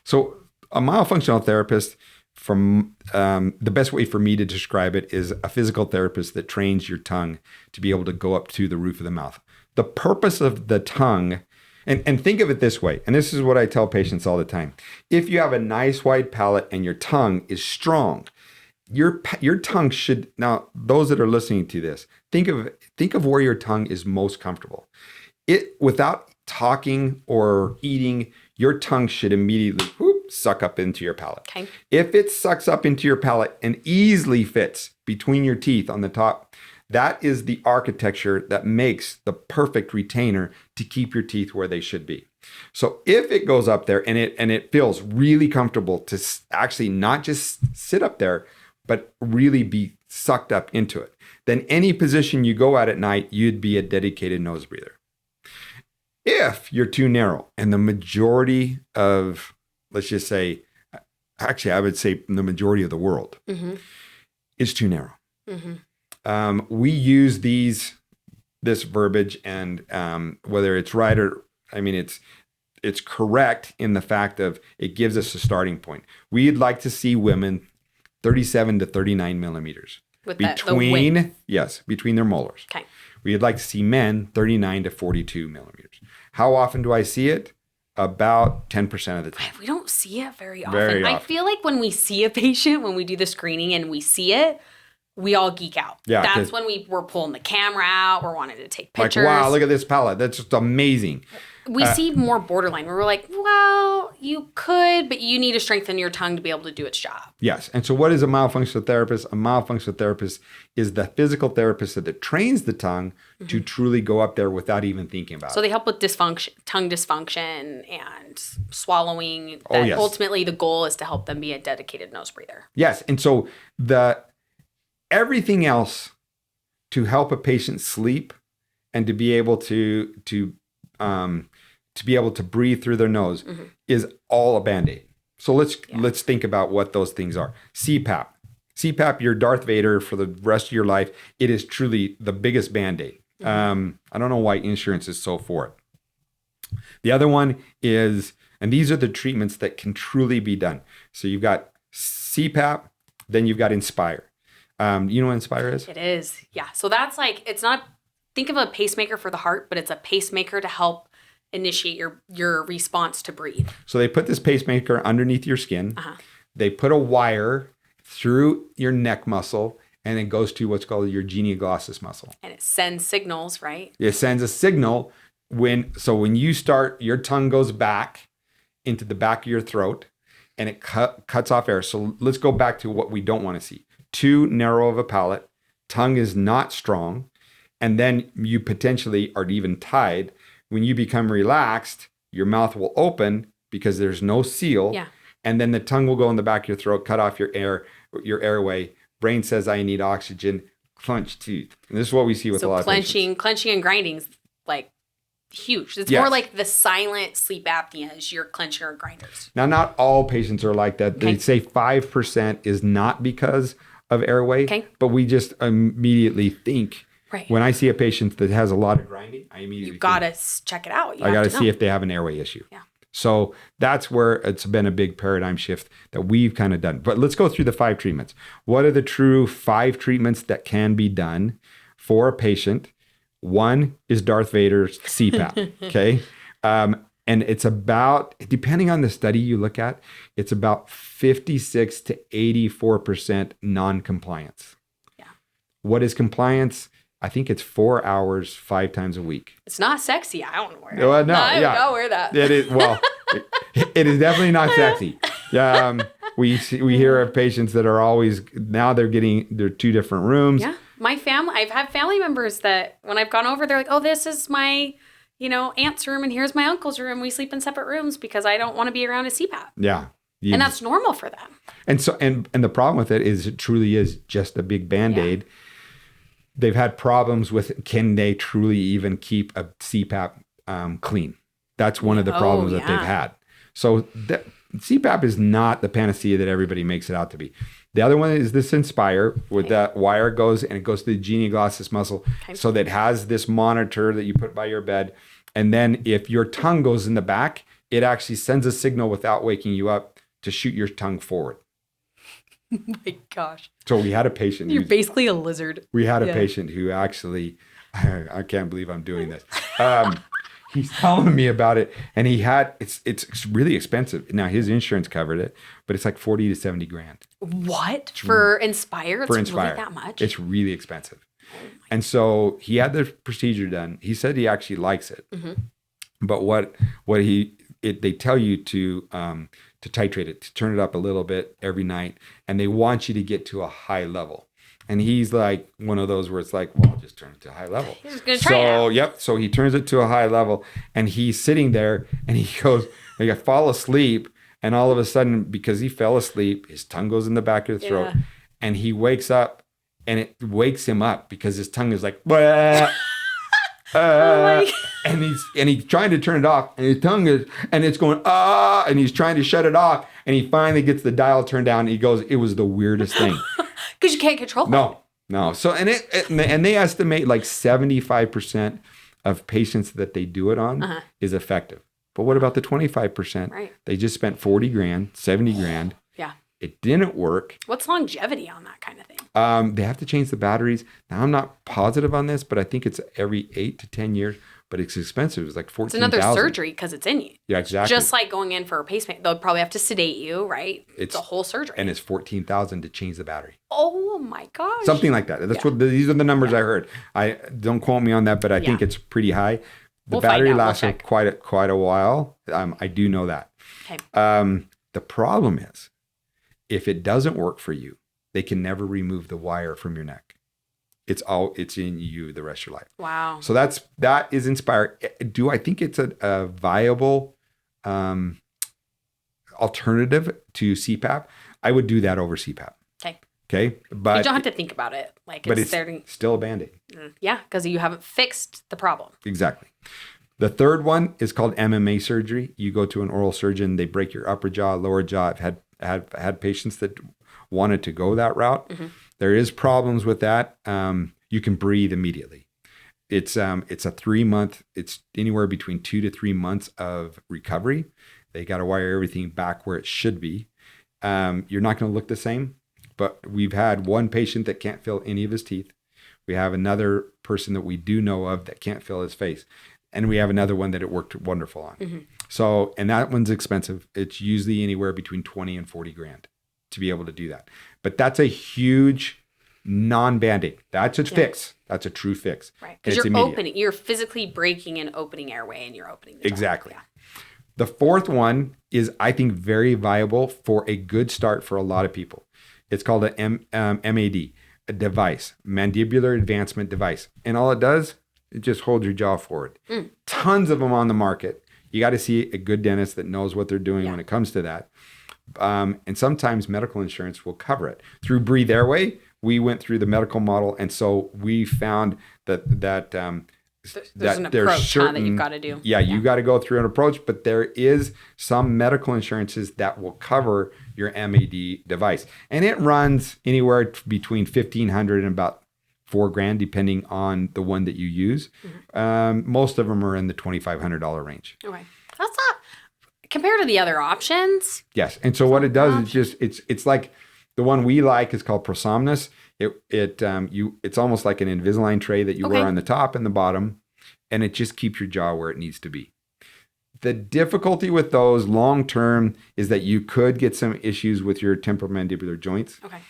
So a myofunctional therapist, from the best way for me to describe it, is a physical therapist that trains your tongue to be able to go up to the roof of the mouth. The purpose of the tongue, and think of it this way, and this is what I tell patients all the time. If you have a nice wide palate and your tongue is strong, your tongue should, now those that are listening to this, think of where your tongue is most comfortable. Without talking or eating, your tongue should immediately suck up into your palate. Okay. If it sucks up into your palate and easily fits between your teeth on the top, that is the architecture that makes the perfect retainer to keep your teeth where they should be. So if it goes up there and it feels really comfortable to actually not just sit up there, but really be sucked up into it, then any position you go at night, you'd be a dedicated nose breather. If you're too narrow, and the majority of, let's just say, actually, I would say the majority of the world is too narrow. We use this verbiage, and whether it's right or, I mean, it's correct in the fact of it gives us a starting point. We'd like to see women 37 to 39 millimeters With between their molars. Okay. We'd like to see men 39 to 42 millimeters. How often do I see it? About 10% of the time. We don't see it very often. Very often. I feel like when we see a patient, when we do the screening and we see it, we all geek out. Yeah, That's when we're pulling the camera out. We're wanting to take pictures. Like, wow, look at this palette. That's just amazing. We see more borderline where we're like, well, you could, but you need to strengthen your tongue to be able to do its job. Yes. And so what is a myofunctional therapist? A myofunctional therapist is the physical therapist that trains the tongue to truly go up there without even thinking about it. So they help with tongue dysfunction and swallowing. Ultimately, the goal is to help them be a dedicated nose breather. Yes. And so everything else to help a patient sleep and to be able to be able to breathe through their nose is all a Band-Aid. So let's think about what those things are. CPAP. CPAP, you're Darth Vader for the rest of your life. It is truly the biggest Band-Aid. I don't know why insurance is so for it. The other one is, and these are the treatments that can truly be done. So you've got CPAP, then you've got Inspire. You know what Inspire is? It is. Yeah. So that's like, it's not, think of a pacemaker for the heart, but it's a pacemaker to help initiate your response to breathe. So they put this pacemaker underneath your skin. They put a wire through your neck muscle, and it goes to what's called your genioglossus muscle. And it sends signals, right? It sends a signal when you start, your tongue goes back into the back of your throat, and it cuts off air. So let's go back to what we don't want to see. Too narrow of a palate, tongue is not strong, and then you potentially are even tied. When you become relaxed, your mouth will open because there's no seal. Yeah. And then the tongue will go in the back of your throat, cut off your airway. Brain says, I need oxygen. Clench teeth. And this is what we see with a lot of patients. Clenching and grinding is like huge. It's more like the silent sleep apnea is your clenching or grinders. Now, not all patients are like that. They say 5% is not because of airway, but we just immediately think. Right. When I see a patient that has a lot of grinding, I immediately you gotta check it out. I gotta see if they have an airway issue. Yeah. So that's where it's been a big paradigm shift that we've kind of done. But let's go through the 5 treatments. What are the true 5 treatments that can be done for a patient? One is Darth Vader's CPAP. Okay. And it's about, depending on the study you look at, it's about 56 to 84% non-compliance. Yeah. What is compliance? I think it's 4 hours, 5 times a week. It's not sexy. I don't wear it. Well, no, I don't wear that. It is, well, it is definitely not sexy. We hear of patients that are always, now they're 2 different rooms. Yeah. My family, I've had family members that when I've gone over, they're like, oh, this is my, aunt's room and here's my uncle's room. We sleep in separate rooms because I don't want to be around a CPAP. Yeah. And that's normal for them. And so, and the problem with it is it truly is just a big Band-Aid. they've had problems with, can they truly even keep a CPAP clean? That's one of the problems that they've had. So CPAP is not the panacea that everybody makes it out to be. The other one is this Inspire, where that wire goes and it goes to the genioglossus muscle. So that has this monitor that you put by your bed. And then if your tongue goes in the back, it actually sends a signal without waking you up to shoot your tongue forward. Oh my gosh. So we had a patient. You're basically a lizard. We had a patient who actually, I can't believe I'm doing this. He's telling me about it, and he had, it's really expensive. Now his insurance covered it, but it's like 40 to 70 grand. What? For Inspire? It's really that much? It's really expensive. And so he had the procedure done. He said he actually likes it. But they tell you to titrate it, to turn it up a little bit every night, and they want you to get to a high level. And he's like one of those where it's like, well, I'll just turn it to a high level. He's just gonna try it out. Yep. So he turns it to a high level, and he's sitting there, and he goes, I fall asleep, and all of a sudden, because he fell asleep, his tongue goes in the back of the throat, and he wakes up, and it wakes him up because his tongue is like, and he's trying to turn it off, and his tongue is, and it's going, and he's trying to shut it off, and he finally gets the dial turned down, and he goes, it was the weirdest thing. Because you can't control it. No. So, and they estimate like 75% of patients that they do it on is effective. But what about the 25%? Right. They just spent 40 grand, 70 grand. Yeah. It didn't work. What's longevity on that kind of thing? They have to change the batteries. Now, I'm not positive on this, but I think it's every 8 to 10 years. But it's expensive. It's like $14,000. It's another surgery because it's in you. Yeah, exactly. Just like going in for a pacemaker. They'll probably have to sedate you, right? It's a whole surgery. And it's $14,000 to change the battery. Oh my gosh. Something like that. That's what these are the numbers I heard. I don't quote me on that, but I think it's pretty high. The battery lasts for quite a while. I do know that. Okay. The problem is, if it doesn't work for you, they can never remove the wire from your neck. It's in you the rest of your life. Wow. So that is Inspire. Do I think it's a viable alternative to CPAP? I would do that over CPAP. Okay. But you don't have to think about it. It's still a Band-Aid. Yeah, because you haven't fixed the problem. Exactly. The third one is called MMA surgery. You go to an oral surgeon, they break your upper jaw, lower jaw. I've had patients that wanted to go that route. There is problems with that. You can breathe immediately. It's a 3-month. It's anywhere between 2 to 3 months of recovery. They got to wire everything back where it should be. You're not going to look the same. But we've had one patient that can't feel any of his teeth. We have another person that we do know of that can't feel his face. And we have another one that it worked wonderful on. So, and that one's expensive. It's usually anywhere between 20 and 40 grand to be able to do that. But that's a huge non-Band-Aid. That's a fix. That's a true fix. Right. Because you're physically breaking and opening airway, and you're opening the jaw. Exactly. Yeah. The fourth one is, I think, very viable for a good start for a lot of people. It's called an MAD, a device, mandibular advancement device. And all it does, it just holds your jaw forward. Tons of them on the market. You got to see a good dentist that knows what they're doing when it comes to that. And sometimes medical insurance will cover it. Through Breathe Airway, we went through the medical model. And so we found that there's an approach that you've got to do. Yeah, you got to go through an approach, but there is some medical insurances that will cover your MAD device. And it runs anywhere between $1,500 and about $4 grand, depending on the one that you use. Most of them are in the $2,500 range. Okay. That's not, compared to the other options. Yes. And so what it does is just, it's like the one we like is called Prosomnus. It's almost like an Invisalign tray that you wear on the top and the bottom, and it just keeps your jaw where it needs to be. The difficulty with those long term is that you could get some issues with your temporomandibular joints. Okay.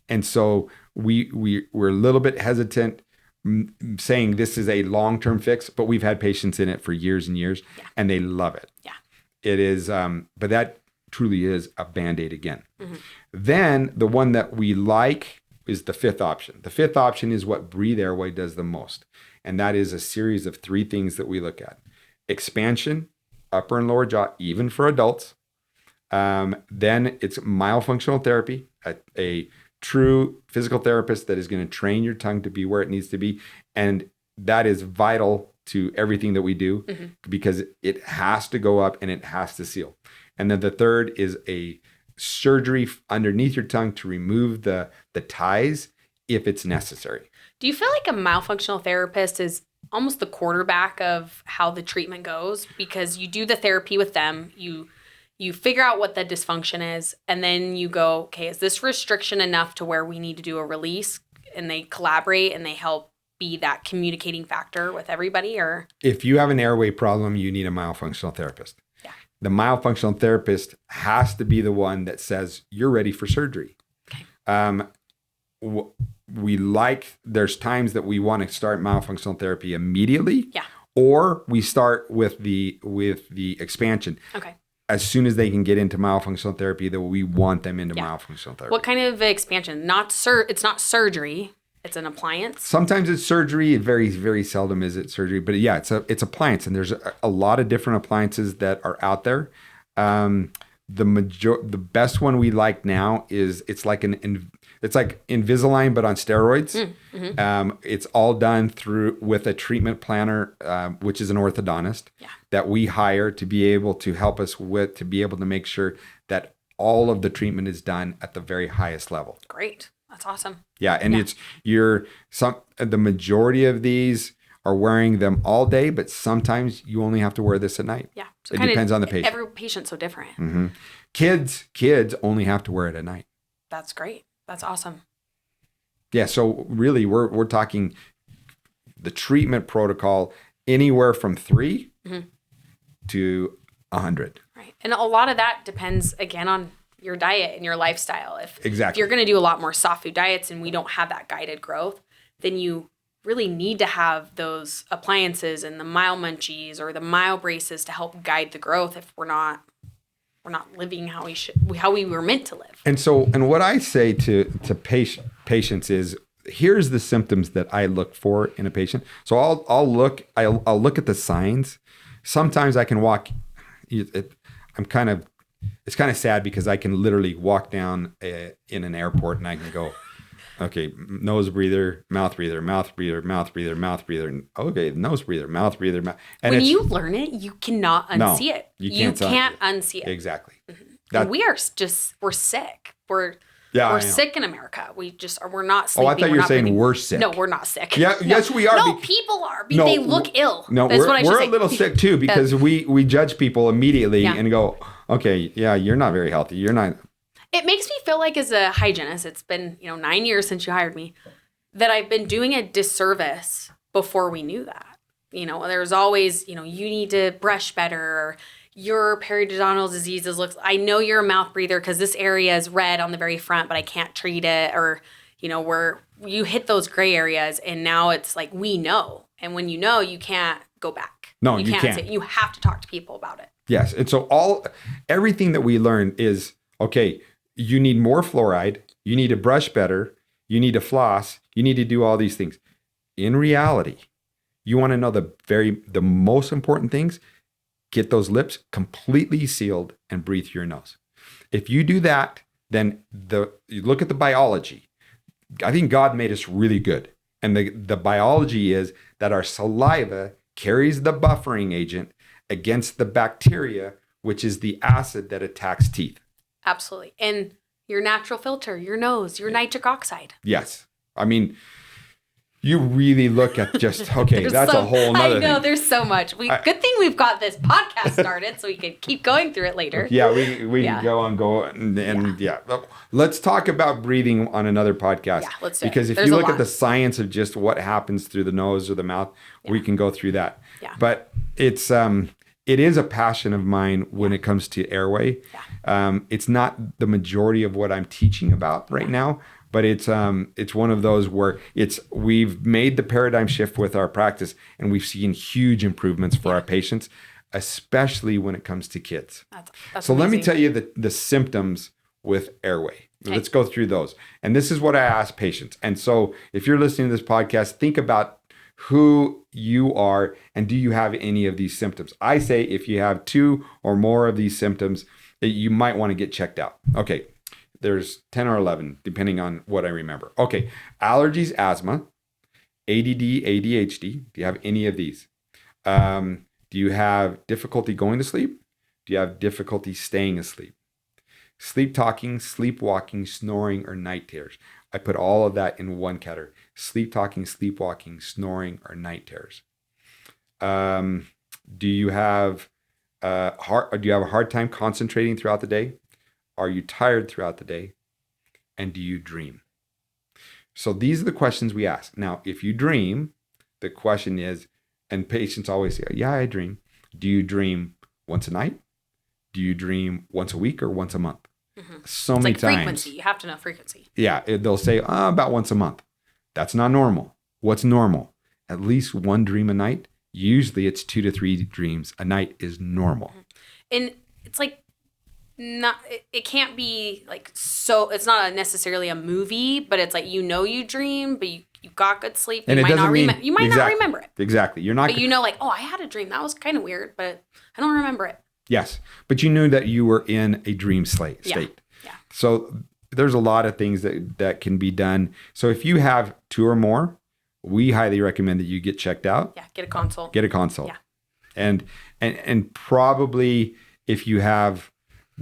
And so we're a little bit hesitant saying this is a long term fix, but we've had patients in it for years and years, and they love it. Yeah. It is, but that truly is a Band-Aid again. Then the one that we like is the fifth option. The fifth option is what Breathe Airway does the most. And that is a series of 3 things that we look at. Expansion, upper and lower jaw, even for adults. Then it's myofunctional therapy, a true physical therapist that is going to train your tongue to be where it needs to be. And that is vital to everything that we do because it has to go up and it has to seal. And then the third is a surgery underneath your tongue to remove the ties if it's necessary. Do you feel like a myofunctional therapist is almost the quarterback of how the treatment goes? Because you do the therapy with them, you figure out what the dysfunction is, and then you go, okay, is this restriction enough to where we need to do a release? And they collaborate and they help be that communicating factor with everybody? Or if you have an airway problem, you need a myofunctional therapist. Yeah. The myofunctional therapist has to be the one that says you're ready for surgery. Okay. There's times that we want to start myofunctional therapy immediately. Yeah. Or we start with the expansion. Okay. As soon as they can get into myofunctional therapy, that we want them into myofunctional therapy. What kind of expansion? It's not surgery. It's an appliance. Sometimes it's surgery. It very, very seldom is it surgery. But yeah, it's appliance, and there's a lot of different appliances that are out there. The best one we like now is it's like Invisalign but on steroids. It's all done with a treatment planner, which is an orthodontist that we hire to be able to help us to be able to make sure that all of the treatment is done at the very highest level. Great. That's awesome. Yeah, and the majority of these are wearing them all day, but sometimes you only have to wear this at night. Yeah. So it depends on the patient. Every patient's so different. Kids only have to wear it at night. That's great. That's awesome. Yeah, so really we're talking the treatment protocol anywhere from 3 to 100. Right. And a lot of that depends, again, on your diet and your lifestyle. If you're going to do a lot more soft food diets and we don't have that guided growth, then you really need to have those appliances and the mile munchies or the mile braces to help guide the growth if we're not living how we were meant to live. And what I say to patients is, here's the symptoms that I look for in a patient. So I'll look at the signs. Sometimes I can walk. It's kind of sad because I can literally walk down in an airport and I can go, okay, nose breather, mouth breather, mouth breather, mouth breather, mouth breather. And okay, nose breather, mouth breather, mouth. And when you learn it, you cannot unsee it. You can't unsee it. Exactly. And we're sick. We're sick in America. We're not sleeping. Oh, I thought you were saying we're sick. No, we're not sick. Yeah, no. yes, we are. No, people are. They look ill. No, we're a little sick too because we judge people immediately and go, okay, yeah, you're not very healthy. You're not. It makes me feel like as a hygienist, it's been 9 years since you hired me, that I've been doing a disservice before we knew that. There's always, you need to brush better, or your periodontal diseases I know you're a mouth breather because this area is red on the very front, but I can't treat it, or, where you hit those gray areas and now it's like, we know. And when you know, you can't go back. No, you can't. You have to talk to people about it. Yes. And so everything that we learn is, okay, you need more fluoride, you need to brush better, you need to floss, you need to do all these things. In reality, you want to know the most important things. Get those lips completely sealed and breathe through your nose. If you do that, then you look at the biology. I think God made us really good. And the biology is that our saliva carries the buffering agent against the bacteria, which is the acid that attacks teeth. Absolutely. And your natural filter, your nose, your nitric oxide. Yes. I mean, you really look at just, okay, that's a whole nother thing. I know, there's so much. Good thing we've got this podcast started so we could keep going through it later. Yeah, we can go and let's talk about breathing on another podcast. Yeah, let's do it. Because if you look at the science of just what happens through the nose or the mouth, we can go through that. Yeah. But it is a passion of mine when it comes to airway. Yeah. It's not the majority of what I'm teaching about right now. But it's one of those where we've made the paradigm shift with our practice, and we've seen huge improvements for our patients, especially when it comes to kids. That's so amazing. Let me tell you the symptoms with airway. Okay. Let's go through those. And this is what I ask patients. And so if you're listening to this podcast, think about who you are and do you have any of these symptoms. I say if you have 2 or more of these symptoms, you might want to get checked out. Okay. There's 10 or 11, depending on what I remember. Okay. Allergies, asthma, ADD, ADHD. Do you have any of these? Do you have difficulty going to sleep? Do you have difficulty staying asleep? Sleep talking, sleepwalking, snoring, or night terrors. I put all of that in one category. Sleep talking, sleepwalking, snoring, or night terrors. Do you have a hard time concentrating throughout the day? Are you tired throughout the day? And do you dream? So these are the questions we ask. Now, if you dream, the question is, and patients always say, yeah, I dream. Do you dream once a night? Do you dream once a week or once a month? Mm-hmm. So it's many like times. Frequency. You have to know frequency. Yeah, they'll say about once a month. That's not normal. What's normal? At least one dream a night. Usually it's 2 to 3 dreams a night is normal. And it's like it can't be like, so it's not necessarily a movie, but it's like, you dream, but you got good sleep. And you it might doesn't mean you might not remember it. Exactly. You're not. But like, oh, I had a dream. That was kind of weird, but I don't remember it. Yes, but you knew that you were in a dream state. Yeah. So there's a lot of things that can be done. So if you have 2 or more, we highly recommend that you get checked out. Yeah, get a consult. Yeah. And probably if you have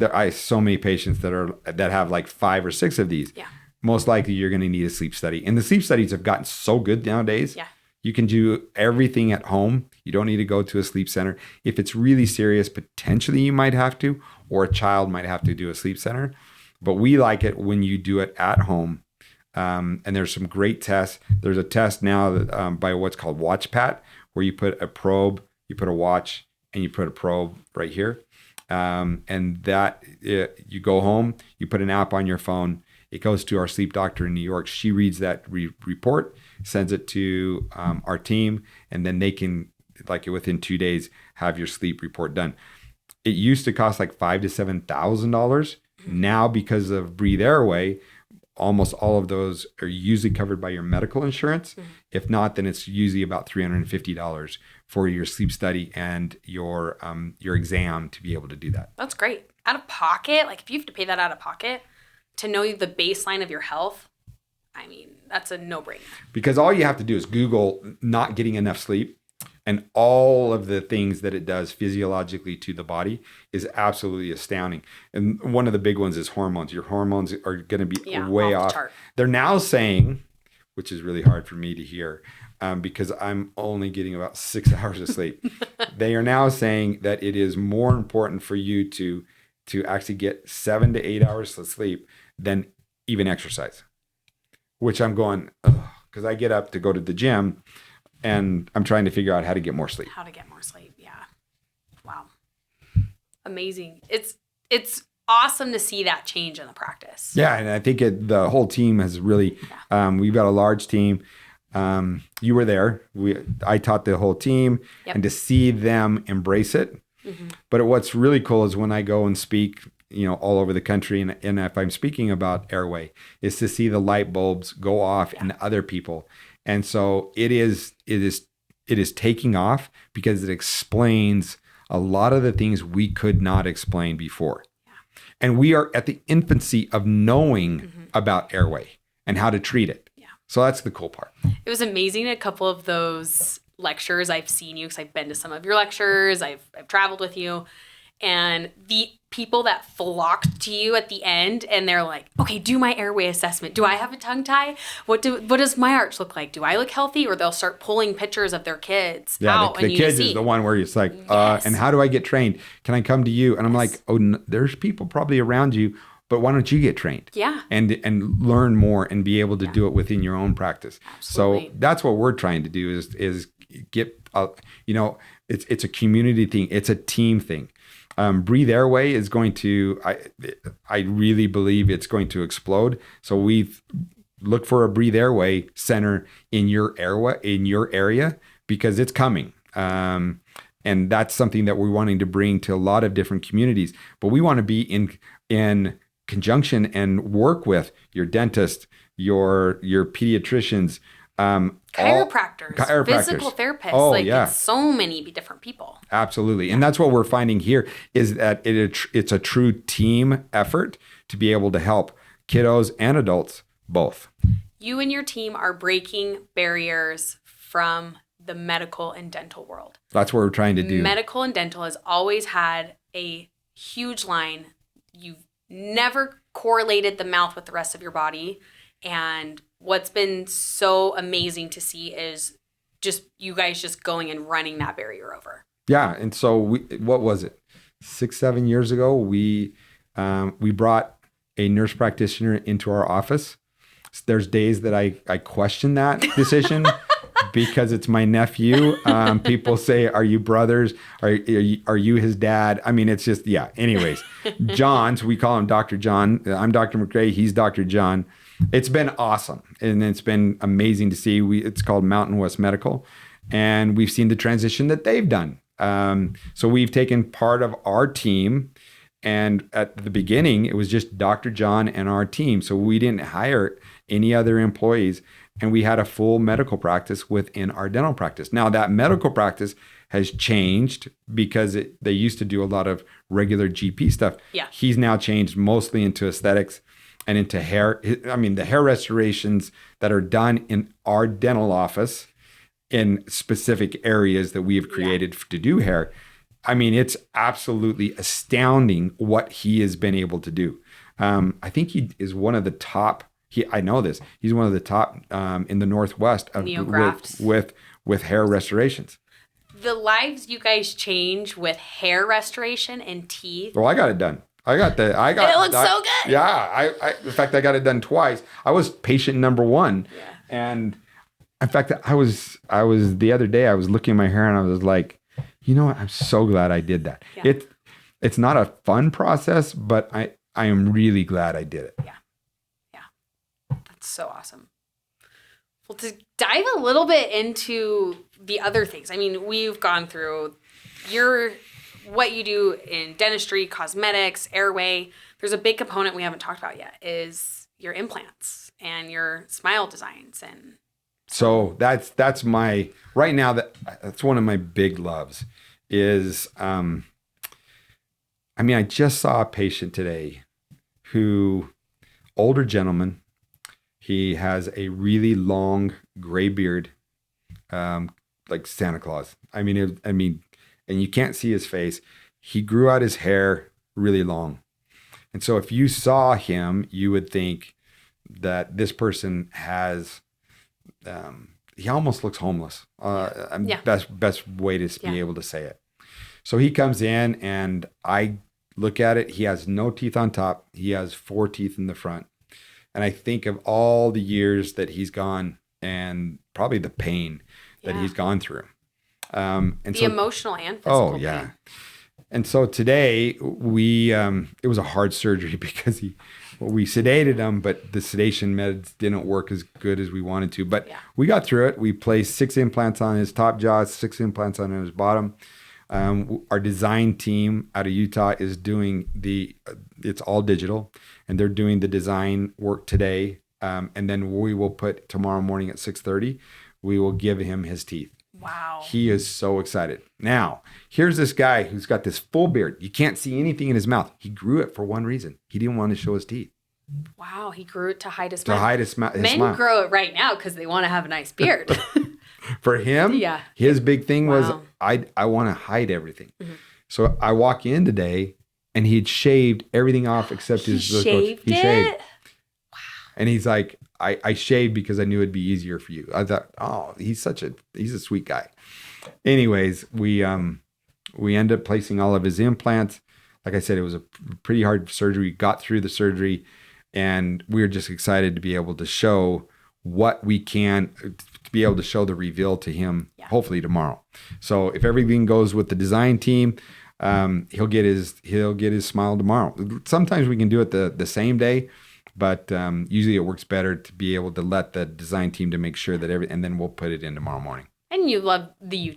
I have so many patients that have like 5 or 6 of these. Yeah. Most likely you're going to need a sleep study. And the sleep studies have gotten so good nowadays. Yeah. You can do everything at home. You don't need to go to a sleep center. If it's really serious, potentially you might have to, or a child might have to do a sleep center. But we like it when you do it at home. And there's some great tests. There's a test now that, by what's called WatchPat, where you put a probe, you put a watch, and you put a probe right here. And that you go home, you put an app on your phone. It goes to our sleep doctor in New York. She reads that report, sends it to our team, and then they can, like within 2 days, have your sleep report done. It used to cost like $5,000 to $7,000. Now, because of Breathe Airway, almost all of those are usually covered by your medical insurance. Mm-hmm. If not, then it's usually about $350 for your sleep study and your exam to be able to do that. That's great. Out of pocket, like if you have to pay that out of pocket to know the baseline of your health, I mean, that's a no-brainer. Because all you have to do is Google not getting enough sleep, and all of the things that it does physiologically to the body is absolutely astounding. And one of the big ones is hormones. Your hormones are going to be way off. They're now saying, which is really hard for me to hear, because I'm only getting about 6 hours of sleep. They are now saying that it is more important for you to actually get 7 to 8 hours of sleep than even exercise, which I'm going, because I get up to go to the gym and I'm trying to figure out how to get more sleep. Yeah. Wow. Amazing. It's awesome to see that change in the practice. Yeah, and I think the whole team has really, we've got a large team. You were there. I taught the whole team, and to see them embrace it. Mm-hmm. But what's really cool is when I go and speak, all over the country, and if I'm speaking about airway, is to see the light bulbs go off in other people. And so it is taking off because it explains a lot of the things we could not explain before. Yeah. And we are at the infancy of knowing about airway and how to treat it. Yeah. So that's the cool part. It was amazing. A couple of those lectures, I've seen you because I've been to some of your lectures. I've traveled with you. And the people that flocked to you at the end, and they're like, okay, do my airway assessment. Do I have a tongue tie? What does my arch look like? Do I look healthy? Or they'll start pulling pictures of their kids out. The kids is the one where it's like, and how do I get trained? Can I come to you? And I'm like, there's people probably around you, but why don't you get trained? Yeah. And learn more and be able to do it within your own practice. Absolutely. So that's what we're trying to do is get, it's a community thing. It's a team thing. Breathe Airway is going to, I really believe it's going to explode. So we've looked for a Breathe Airway center in your area because it's coming. And that's something that we're wanting to bring to a lot of different communities. But we want to be in conjunction and work with your dentist, your pediatricians, chiropractors, physical therapists, it's so many different people. Absolutely. And that's what we're finding here is that it's a true team effort to be able to help kiddos and adults, both. You and your team are breaking barriers from the medical and dental world. That's what we're trying to do. Medical and dental has always had a huge line. You've never correlated the mouth with the rest of your body. And what's been so amazing to see is just you guys just going and running that barrier over. Yeah. And so what was it? 6-7 years ago, we brought a nurse practitioner into our office. There's days that I question that decision because it's my nephew. People say, "Are you brothers? Are you his dad?" I mean, it's just, yeah. Anyways, John, so we call him Dr. John. I'm Dr. McRae. He's Dr. John. It's been awesome. And it's been amazing to see. It's called Mountain West Medical. And we've seen the transition that they've done. So we've taken part of our team. And at the beginning, it was just Dr. John and our team. So we didn't hire any other employees. And we had a full medical practice within our dental practice. Now, that medical practice has changed because they used to do a lot of regular GP stuff. Yeah. He's now changed mostly into aesthetics and into hair. I mean, the hair restorations that are done in our dental office in specific areas that we have created to do hair. I mean, it's absolutely astounding what he has been able to do. I think he is one of the top. I know this. He's one of the top in the Northwest of with hair restorations. The lives you guys change with hair restoration and teeth. Well, I got it done. It looks so good. Yeah. In fact, I got it done twice. I was patient number 1. Yeah. And in fact, I was the other day, I was looking at my hair and I was like, you know what? I'm so glad I did that. Yeah. It's not a fun process, but I am really glad I did it. Yeah. That's so awesome. Well, to dive a little bit into the other things. I mean, we've gone through what you do in dentistry, cosmetics, airway. There's a big component we haven't talked about yet is your implants and your smile designs. And so that's my right now. That's one of my big loves is, I mean, I just saw a patient today older gentleman. He has a really long gray beard, like Santa Claus. I mean, and you can't see his face. He grew out his hair really long. And so if you saw him, you would think that this person has, he almost looks homeless. Best way to be able to say it. So he comes in and I look at it. He has no teeth on top. He has 4 teeth in the front. And I think of all the years that he's gone and probably the pain that he's gone through. And the emotional and physical pain. Yeah. And so today it was a hard surgery because we sedated him, but the sedation meds didn't work as good as we wanted to. But we got through it. We placed 6 implants on his top jaw, 6 implants on his bottom. Our design team out of Utah is doing it's all digital, and they're doing the design work today. And then we will put tomorrow morning at 6:30, we will give him his teeth. Wow. He is so excited. Now, here's this guy who's got this full beard. You can't see anything in his mouth. He grew it for one reason. He didn't want to show his teeth. Wow, he grew it to hide his smile. Men smile. grow it right now because they want to have a nice beard. For him, his big thing was, I want to hide everything. Mm-hmm. So I walk in today, and he'd shaved everything off except his... He shaved it? Wow. And he's like, I shaved because I knew it'd be easier for you. I thought, he's a sweet guy. Anyways, we ended up placing all of his implants. Like I said, it was a pretty hard surgery. We got through the surgery, and we were just excited to be able to show what we can, to be able to show the reveal to him, hopefully tomorrow. So if everything goes with the design team, he'll get his smile tomorrow. Sometimes we can do it the same day, but usually it works better to be able to let the design team to make sure that and then we'll put it in tomorrow morning. And you love the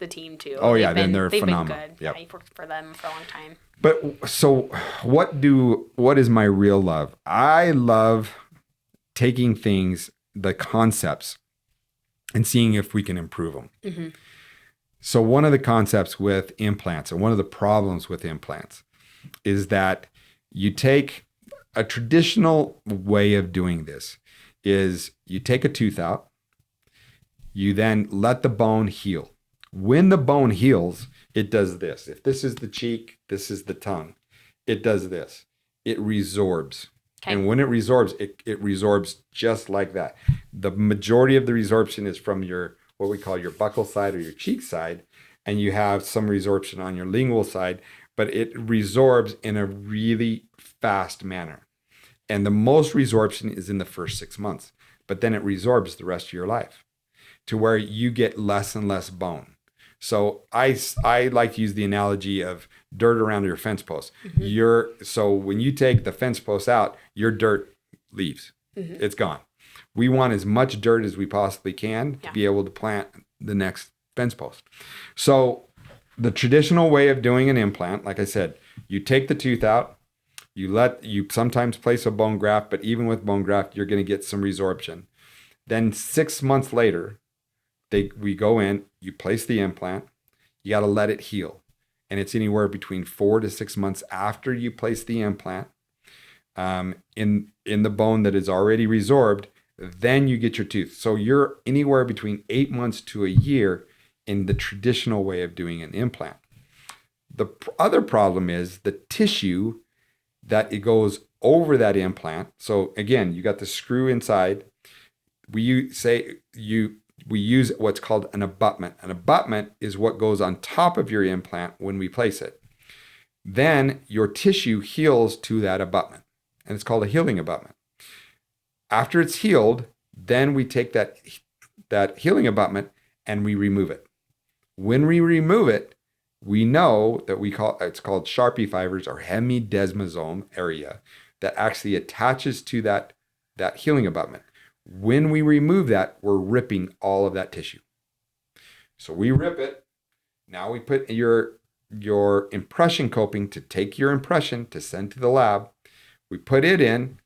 team too. Oh yeah, then they're phenomenal. Been good. Yep. Yeah, you've worked for them for a long time. But so what is my real love? I love taking things, the concepts, and seeing if we can improve them. Mm-hmm. So one of the concepts with implants, and one of the problems with implants, is that you take a traditional way of doing this is you take a tooth out, you then let the bone heal. When the bone heals, it does this. If this is the cheek, this is the tongue. It does this. It resorbs. Okay. And when it resorbs, it resorbs just like that. The majority of the resorption is from your, what we call your buccal side or your cheek side, and you have some resorption on your lingual side, but it resorbs in a really fast manner. And the most resorption is in the first 6 months, but then it resorbs the rest of your life to where you get less and less bone. So I like to use the analogy of dirt around your fence post. So when you take the fence post out, your dirt leaves. It's gone. We want as much dirt as we possibly can to be able to plant the next fence post. So the traditional way of doing an implant, like I said, you take the tooth out, you sometimes place a bone graft, but even with bone graft, you're going to get some resorption. Then 6 months later, we go in, you place the implant, you got to let it heal. And it's anywhere between 4 to 6 months after you place the implant in the bone that is already resorbed, then you get your tooth. So you're anywhere between 8 months to a year in the traditional way of doing an implant. The other problem is the tissue that it goes over that implant. So again, you got the screw inside. We use what's called an abutment. An abutment is what goes on top of your implant when we place it. Then your tissue heals to that abutment, and it's called a healing abutment. After it's healed, then we take that healing abutment and we remove it. When we remove it, we know that it's called Sharpie fibers or hemidesmosome area that actually attaches to that healing abutment. When we remove that, we're ripping all of that tissue. So we rip it. Now we put your impression coping to take your impression to send to the lab. We put it in.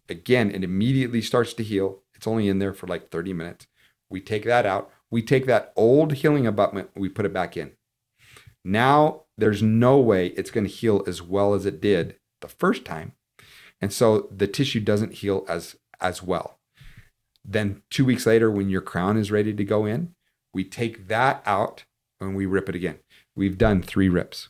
Again, it immediately starts to heal. It's only in there for like 30 minutes. We take that out. We take that old healing abutment, we put it back in. Now there's no way it's going to heal as well as it did the first time. And so the tissue doesn't heal as well. Then 2 weeks later, when your crown is ready to go in, we take that out and we rip it again. We've done 3 rips.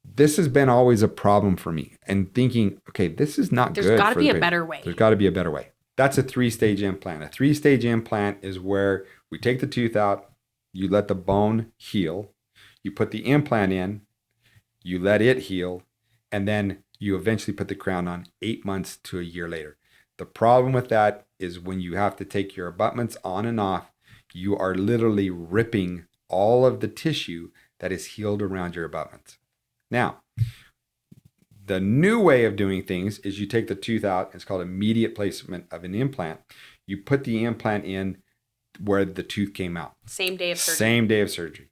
This has been always a problem for me and thinking, okay, this is not good. There's got to be a better way. There's got to be a better way. That's a 3-stage implant. A 3-stage implant is where we take the tooth out, you let the bone heal, you put the implant in, you let it heal, and then you eventually put the crown on 8 months to a year later. The problem with that is when you have to take your abutments on and off, you are literally ripping all of the tissue that is healed around your abutments. Now, the new way of doing things is you take the tooth out. It's called immediate placement of an implant. You put the implant in where the tooth came out. Same day of surgery. Same day of surgery.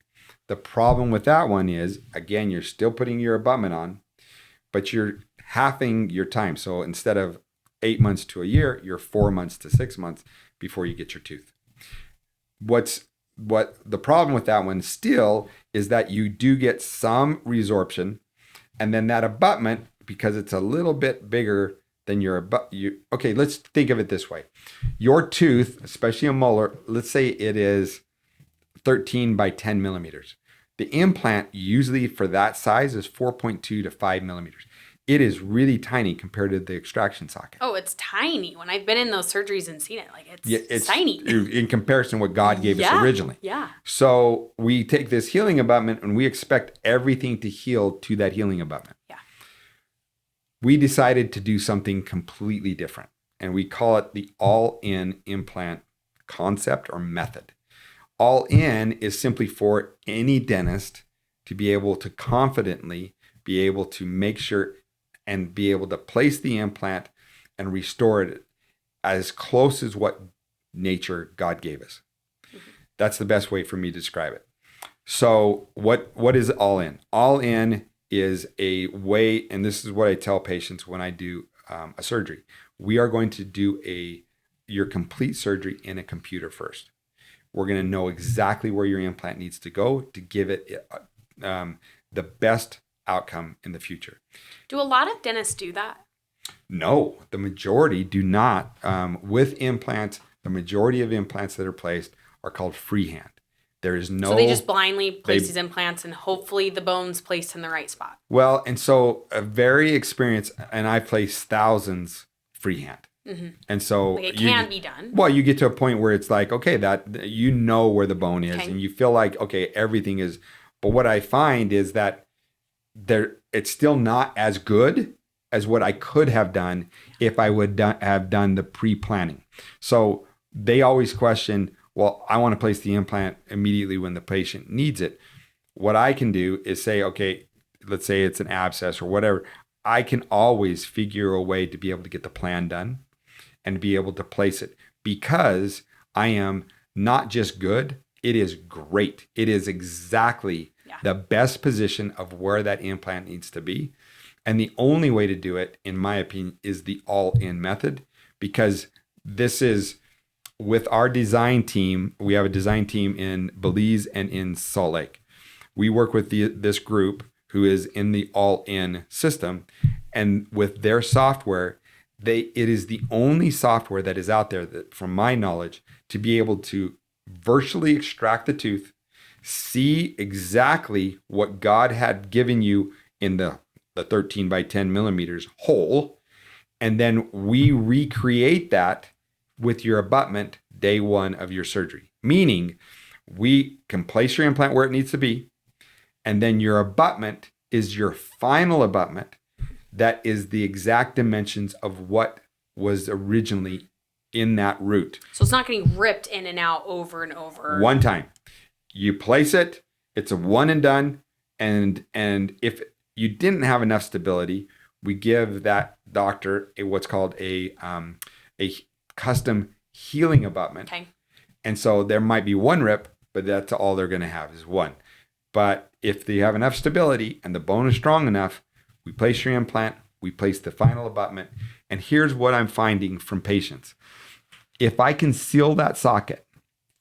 The problem with that one is, again, you're still putting your abutment on, but you're halving your time. So instead of 8 months to a year, you're 4 months to 6 months before you get your tooth. What the problem with that one still is that you do get some resorption, and then that abutment, because it's a little bit bigger than okay, let's think of it this way. Your tooth, especially a molar, let's say it is 13 by 10 millimeters. The implant usually for that size is 4.2 to 5 millimeters. It is really tiny compared to the extraction socket. Oh, it's tiny. When I've been in those surgeries and seen it, like it's tiny. In comparison to what God gave us originally. Yeah. So we take this healing abutment and we expect everything to heal to that healing abutment. Yeah. We decided to do something completely different, and we call it the all-in implant concept or method. All-in is simply for any dentist to be able to confidently be able to make sure and be able to place the implant and restore it as close as what nature God gave us. Mm-hmm. That's the best way for me to describe it. So what is all in? All in is a way, and this is what I tell patients when I do a surgery. We are going to do your complete surgery in a computer first. We're going to know exactly where your implant needs to go to give it the best outcome in the future. Do a lot of dentists do that? No, the majority do not. With implants, the majority of implants that are placed are called freehand. There is no. So they just blindly place these implants, and hopefully the bone's placed in the right spot. Well, and so a very experienced, and I place thousands freehand. Mm-hmm. And so like it can be done. Well, you get to a point where it's like, okay, that you know where the bone is, and you feel like, okay, everything is. But what I find is that it's still not as good as what I could have done if I would have done the pre-planning. So they always question, well, I want to place the implant immediately when the patient needs it. What I can do is say, okay, let's say it's an abscess or whatever. I can always figure a way to be able to get the plan done and be able to place it, because I am not just good, it is great. It is exactly the best position of where that implant needs to be. And the only way to do it, in my opinion, is the all-in method, because this is with our design team. We have a design team in Belize and in Salt Lake. We work with this group who is in the all-in system, and with their software, it is the only software that is out there that, from my knowledge, to be able to virtually extract the tooth, see exactly what God had given you in the 13 by 10 millimeters hole, and then we recreate that with your abutment day one of your surgery. Meaning, we can place your implant where it needs to be, and then your abutment is your final abutment that is the exact dimensions of what was originally in that root. So it's not getting ripped in and out over and over. One time. You place it, it's a one and done, and if you didn't have enough stability, we give that doctor what's called a custom healing abutment. Okay. And so there might be one rip, but that's all they're going to have is one. But if they have enough stability and the bone is strong enough, we place your implant, we place the final abutment. And here's what I'm finding from patients. If I can seal that socket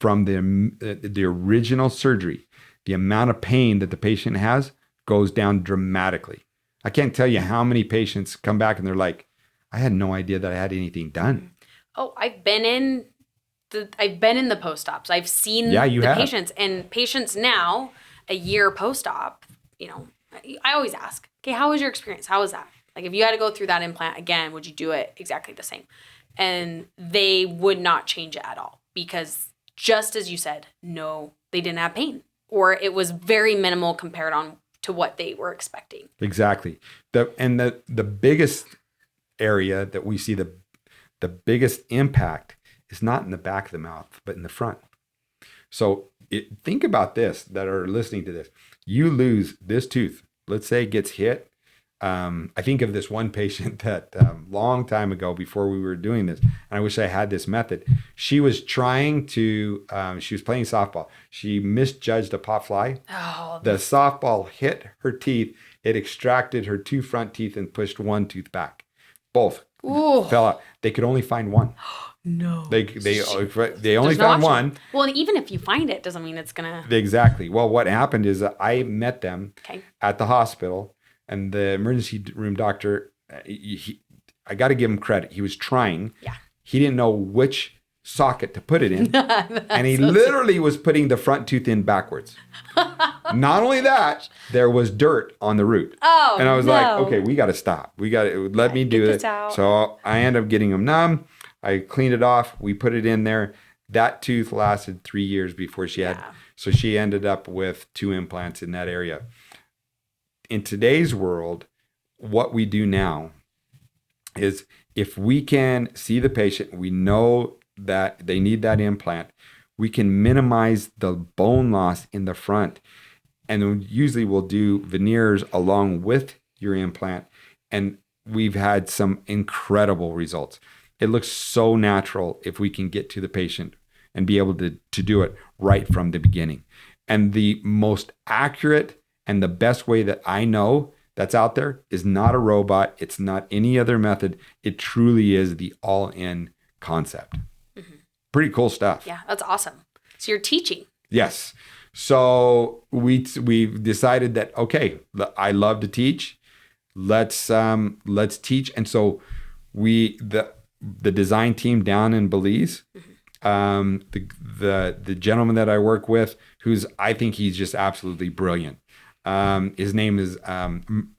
from the original surgery, the amount of pain that the patient has goes down dramatically. I can't tell you how many patients come back and they're like, I had no idea that I had anything done. Oh, I've been in the post-ops. I've seen patients, and patients now, a year post-op, I always ask, okay, how was your experience? How was that? Like, if you had to go through that implant again, would you do it exactly the same? And they would not change it at all, because just as you said, no, they didn't have pain, or it was very minimal compared to what they were expecting. Exactly. The biggest area that we see the biggest impact is not in the back of the mouth, but in the front. So think about this, that are listening to this. You lose this tooth. Let's say it gets hit. I think of this one patient that long time ago, before we were doing this, and I wish I had this method. She was trying to, she was playing softball. She misjudged a pop fly. Oh, the softball hit her teeth. It extracted her two front teeth and pushed one tooth back. Both fell out. They could only find one. No. They only found one. Well, and even if you find it, doesn't mean it's going to. Exactly. Well, what happened is I met them at the hospital, and the emergency room doctor, I got to give him credit. He was trying. Yeah. He didn't know which socket to put it in. And he literally was putting the front tooth in backwards. Not only that, there was dirt on the root. Oh, and I was like, okay, we got to stop. We got to let me do it. So I ended up getting him numb. I cleaned it off. We put it in there. That tooth lasted 3 years before she had. So she ended up with 2 implants in that area. In today's world, what we do now is, if we can see the patient, we know that they need that implant, we can minimize the bone loss in the front. And then usually we'll do veneers along with your implant. And we've had some incredible results. It looks so natural if we can get to the patient and be able to do it right from the beginning. And the most accurate and the best way that I know that's out there is not a robot. It's not any other method. It truly is the all-in concept. Mm-hmm. Pretty cool stuff. Yeah, that's awesome. So you're teaching. Yes. So we've decided that, okay, I love to teach. Let's teach. And so the design team down in Belize, the gentleman that I work with, I think he's just absolutely brilliant. His name is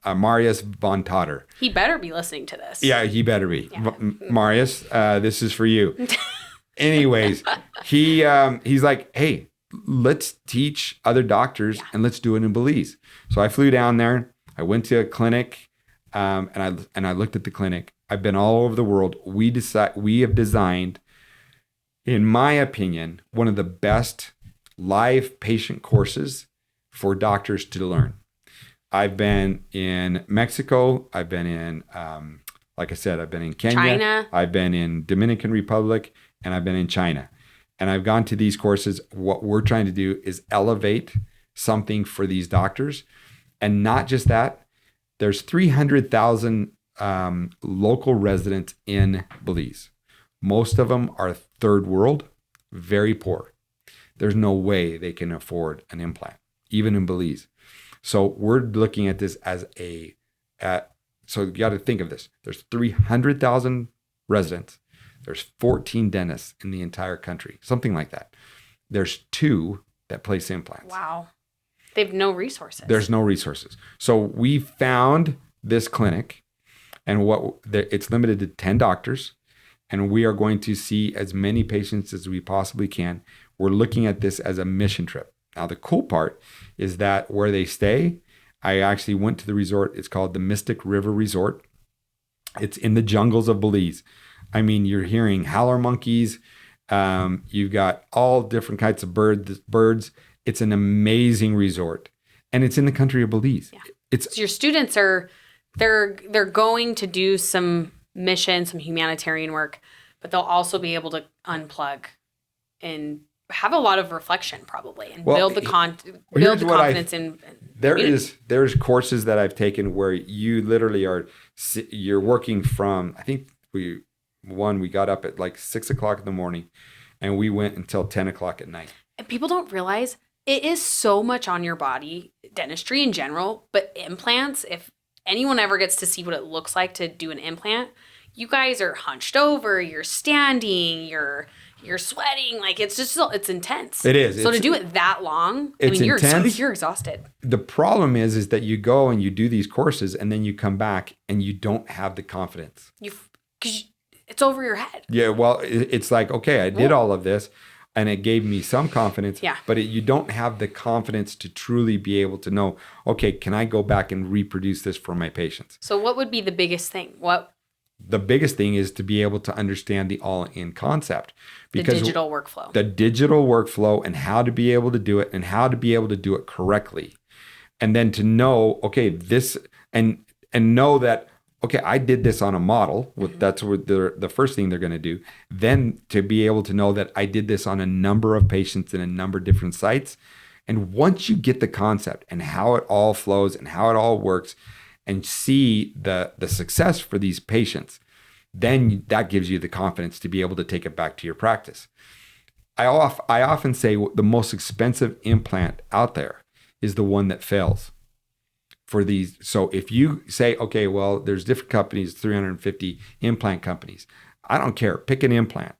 Marius von Totter. He better be listening to this. Yeah, he better be. Yeah. Marius, this is for you. Anyways, he's like, hey, let's teach other doctors and let's do it in Belize. So I flew down there. I went to a clinic, and I looked at the clinic. I've been all over the world. We have designed, in my opinion, one of the best live patient courses for doctors to learn. I've been in Mexico. I've been in, like I said, I've been in Kenya. China. I've been in Dominican Republic, and I've been in China. And I've gone to these courses. What we're trying to do is elevate something for these doctors. And not just that, there's 300,000 local residents in Belize. Most of them are third world, very poor. There's no way they can afford an implant, even in Belize. So we're looking at this as so you got to think of this. There's 300,000 residents. There's 14 dentists in the entire country, something like that. There's 2 that place implants. Wow. They have no resources. There's no resources. So we found this clinic, and it's limited to 10 doctors, and we are going to see as many patients as we possibly can. We're looking at this as a mission trip. Now, the cool part is that where they stay, I actually went to the resort. It's called the Mystic River Resort. It's in the jungles of Belize. I mean, you're hearing howler monkeys. You've got all different kinds of birds. It's an amazing resort, and it's in the country of Belize. Yeah. So your students they're going to do some mission, some humanitarian work, but they'll also be able to unplug and have a lot of reflection probably, and build the confidence in. There's courses that I've taken where you literally you're working from. I think we got up at like 6 o'clock in the morning, and we went until 10 o'clock at night. And people don't realize it is so much on your body, dentistry in general, but implants, if anyone ever gets to see what it looks like to do an implant, you guys are hunched over, you're standing, you're sweating, like it's intense. It is. So to do it that long, you're exhausted. The problem is that you go and you do these courses, and then you come back and you don't have the confidence. Because it's over your head. Yeah, well, it's like, okay, I did all of this, and it gave me some confidence, but you don't have the confidence to truly be able to know, okay, can I go back and reproduce this for my patients? So what would be the biggest thing? The biggest thing is to be able to understand the all-in concept. Because the digital workflow. The digital workflow, and how to be able to do it, and how to be able to do it correctly. And then to know, okay, this, and know that, okay, I did this on a model. That's what the first thing they're going to do. Then to be able to know that I did this on a number of patients in a number of different sites. And once you get the concept and how it all flows and how it all works, and see the success for these patients, then that gives you the confidence to be able to take it back to your practice. I often say the most expensive implant out there is the one that fails. For these, so if you say, okay, well, there's different companies, 350 implant companies. I don't care. Pick an implant.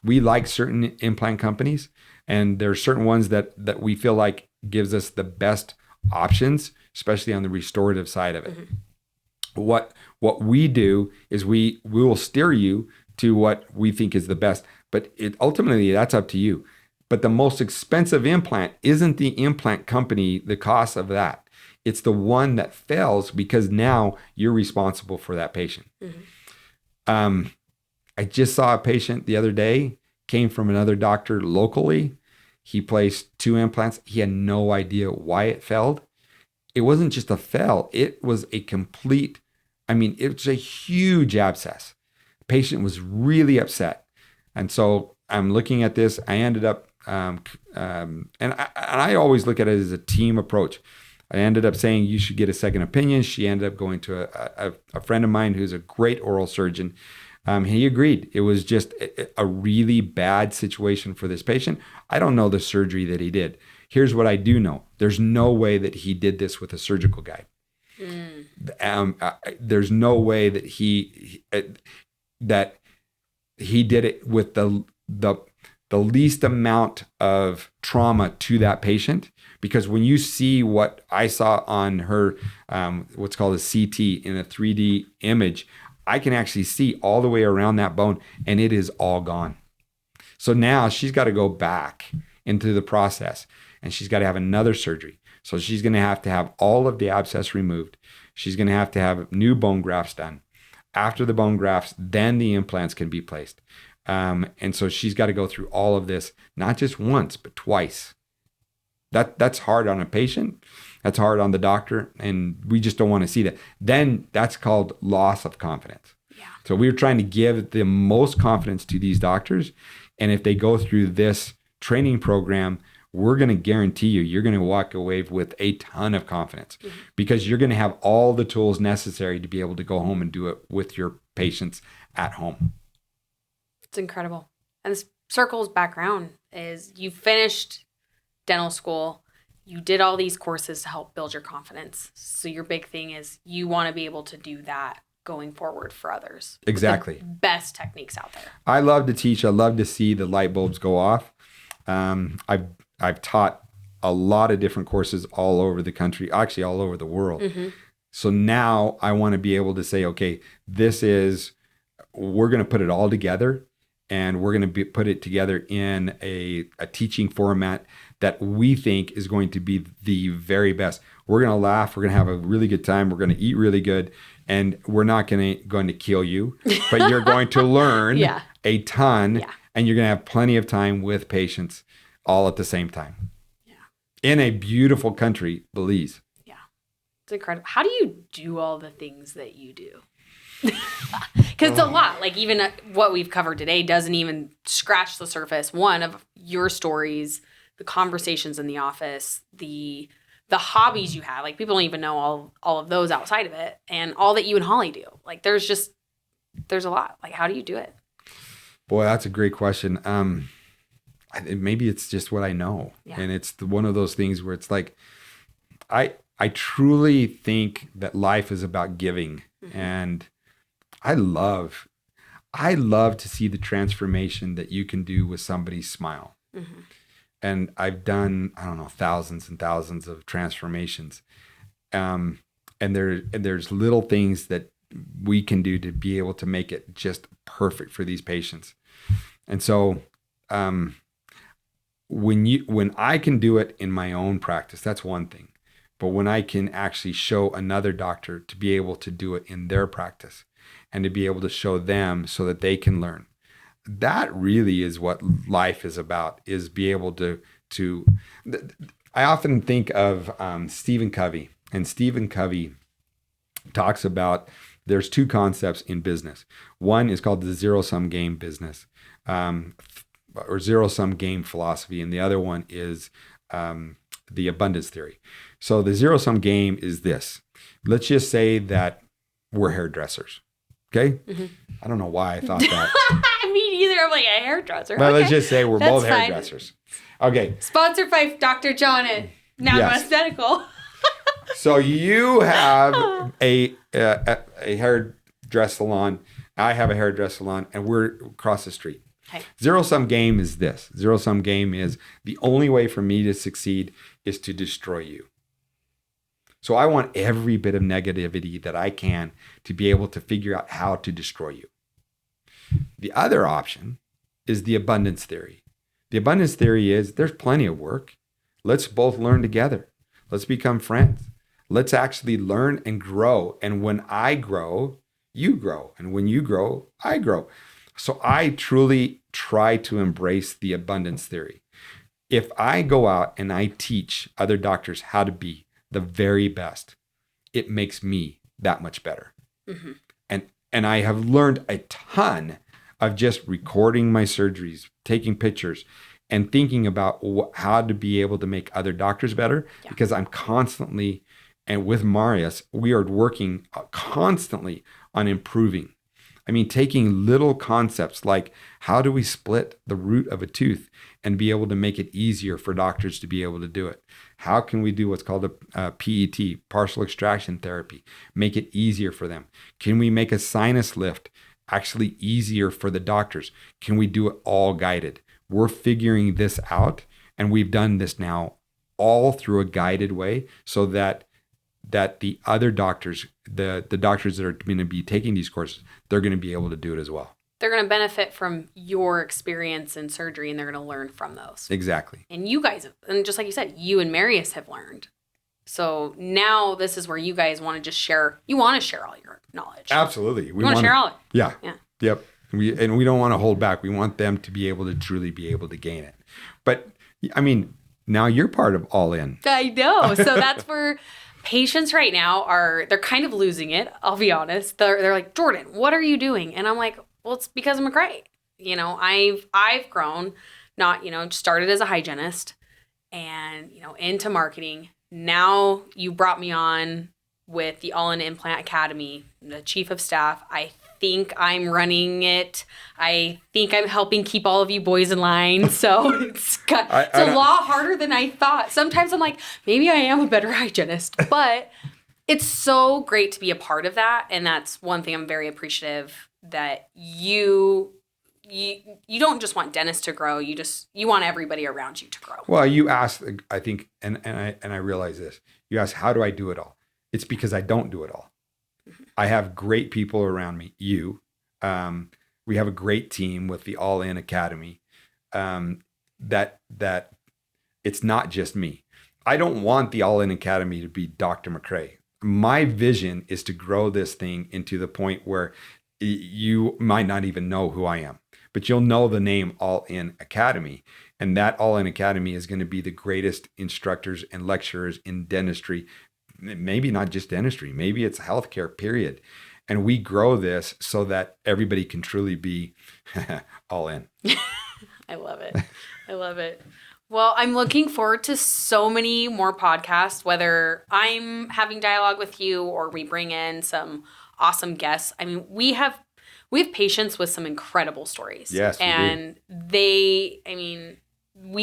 We like certain implant companies, and there are certain ones that we feel like gives us the best options, especially on the restorative side of it. Mm-hmm. What we do is we will steer you to what we think is the best, but ultimately that's up to you. But the most expensive implant isn't the implant company, the cost of that. It's the one that fails, because now you're responsible for that patient. Mm-hmm. I just saw a patient the other day, came from another doctor locally. He placed 2 implants. He had no idea why it failed. It wasn't just a fail. It was a complete, it was a huge abscess. The patient was really upset. And so I'm looking at this. I ended up, and I always look at it as a team approach. I ended up saying you should get a second opinion. She ended up going to a friend of mine who's a great oral surgeon. He agreed. It was just a really bad situation for this patient. I don't know the surgery that he did. Here's what I do know. There's no way that he did this with a surgical guide. There's no way that that he did it with the least amount of trauma to that patient. Because when you see what I saw on her, what's called a CT in a 3D image, I can actually see all the way around that bone, and it is all gone. So now she's got to go back into the process, and she's got to have another surgery. So she's going to have all of the abscess removed. She's going to have new bone grafts done. After the bone grafts, then the implants can be placed. And so she's got to go through all of this, not just once, but twice. That's hard on a patient. That's hard on the doctor. And we just don't want to see that. Then that's called loss of confidence. Yeah. So we're trying to give the most confidence to these doctors. And if they go through this training program, we're going to guarantee you're going to walk away with a ton of confidence, because you're going to have all the tools necessary to be able to go home and do it with your patients at home. It's incredible. And this Circle's background is you finished dental school, you did all these courses to help build your confidence. So your big thing is you want to be able to do that going forward for others. Exactly. Best techniques out there. I love to teach. I love to see the light bulbs go off. I've taught a lot of different courses all over the country, actually all over the world. Mm-hmm. So now I want to be able to say, okay, we're going to put it all together, and we're going to put it together in a teaching format that we think is going to be the very best. We're going to laugh. We're going to have a really good time. We're going to eat really good, and we're not going to kill you, but you're going to learn a ton, and you're going to have plenty of time with patients all at the same time. Yeah. In a beautiful country, Belize. Yeah. It's incredible. How do you do all the things that you do? Because it's a lot. Like, even what we've covered today doesn't even scratch the surface. One, of your stories, the conversations in the office, the hobbies you have. Like, people don't even know all of those outside of it, and all that you and Holly do. Like, there's a lot. Like, how do you do it? Boy, that's a great question. Maybe it's just what I know. Yeah. And it's one of those things where it's like, I truly think that life is about giving. Mm-hmm. And I love to see the transformation that you can do with somebody's smile. Mm-hmm. And I've done, thousands and thousands of transformations. And there's little things that we can do to be able to make it just perfect for these patients. And so, when I can do it in my own practice, that's one thing. But when I can actually show another doctor to be able to do it in their practice, and to be able to show them so that they can learn, that really is what life is about, is be able to I often think of Stephen Covey, and Stephen Covey talks about, there's two concepts in business. One is called the zero-sum game business, or zero-sum game philosophy, and the other one is the abundance theory. So the zero-sum game is this. Let's just say that we're hairdressers, okay? Mm-hmm. I don't know why I thought that. Me neither. I'm like, a hairdresser. But let's just say we're both hairdressers. Okay. Sponsored by Dr. John at Medical. So you have a hairdress salon. I have a hairdress salon, and we're across the street. Okay. Zero-sum game is this. Zero-sum game is the only way for me to succeed is to destroy you. So I want every bit of negativity that I can to be able to figure out how to destroy you. The other option is the abundance theory. The abundance theory is there's plenty of work. Let's both learn together. Let's become friends. Let's actually learn and grow. And when I grow, you grow. And when you grow, I grow. So I truly try to embrace the abundance theory. If I go out and I teach other doctors how to be the very best, it makes me that much better. Mm-hmm. And I have learned a ton of just recording my surgeries, taking pictures, and thinking about how to be able to make other doctors better, because I'm constantly, and with Marius, we are working constantly on improving. I mean, taking little concepts like how do we split the root of a tooth and be able to make it easier for doctors to be able to do it? How can we do what's called a PET, partial extraction therapy, make it easier for them? Can we make a sinus lift actually easier for the doctors? Can we do it all guided? We're figuring this out, and we've done this now all through a guided way, so that the other doctors, the doctors that are going to be taking these courses, they're going to be able to do it as well. They're going to benefit from your experience in surgery, and they're going to learn from those. Exactly. And you guys, and just like you said, you and Marius have learned. So now this is where you guys want to just share. You want to share all your knowledge. Absolutely. We want to share all of it. Yeah. Yeah. Yep. We don't want to hold back. We want them to be able to truly be able to gain it. But I mean, now you're part of All In. I know. So that's where patients right now they're kind of losing it. I'll be honest. They're like, Jordan, what are you doing? And I'm like, well, it's because of McRae. You know, I've grown, started as a hygienist and, into marketing. Now you brought me on with the All In Implant Academy, the chief of staff. I think I'm running it. I think I'm helping keep all of you boys in line. So it's a lot harder than I thought. Sometimes I'm like, maybe I am a better hygienist, but it's so great to be a part of that. And that's one thing I'm very appreciative that you don't just want dentists to grow. You want everybody around you to grow. Well, you asked, I think, and I realize this. You asked, how do I do it all? It's because I don't do it all. I have great people around me. We have a great team with the All In Academy. That it's not just me. I don't want the All In Academy to be Dr. McRae. My vision is to grow this thing into the point where you might not even know who I am, but you'll know the name All In Academy. And that All In Academy is going to be the greatest instructors and lecturers in dentistry. Maybe not just dentistry, maybe it's healthcare, period. And we grow this so that everybody can truly be all in. I love it. I love it. Well, I'm looking forward to so many more podcasts, whether I'm having dialogue with you or we bring in some awesome guests. I mean, we have patients with some incredible stories. Yes, and we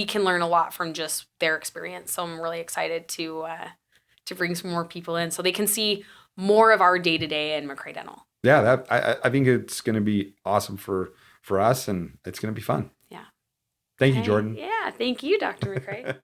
can learn a lot from just their experience. So I'm really excited to bring some more people in so they can see more of our day-to-day in McRae Dental. Yeah, I think it's going to be awesome for us, and it's going to be fun. Yeah. Thank you, Jordan. Yeah, thank you, Dr. McRae.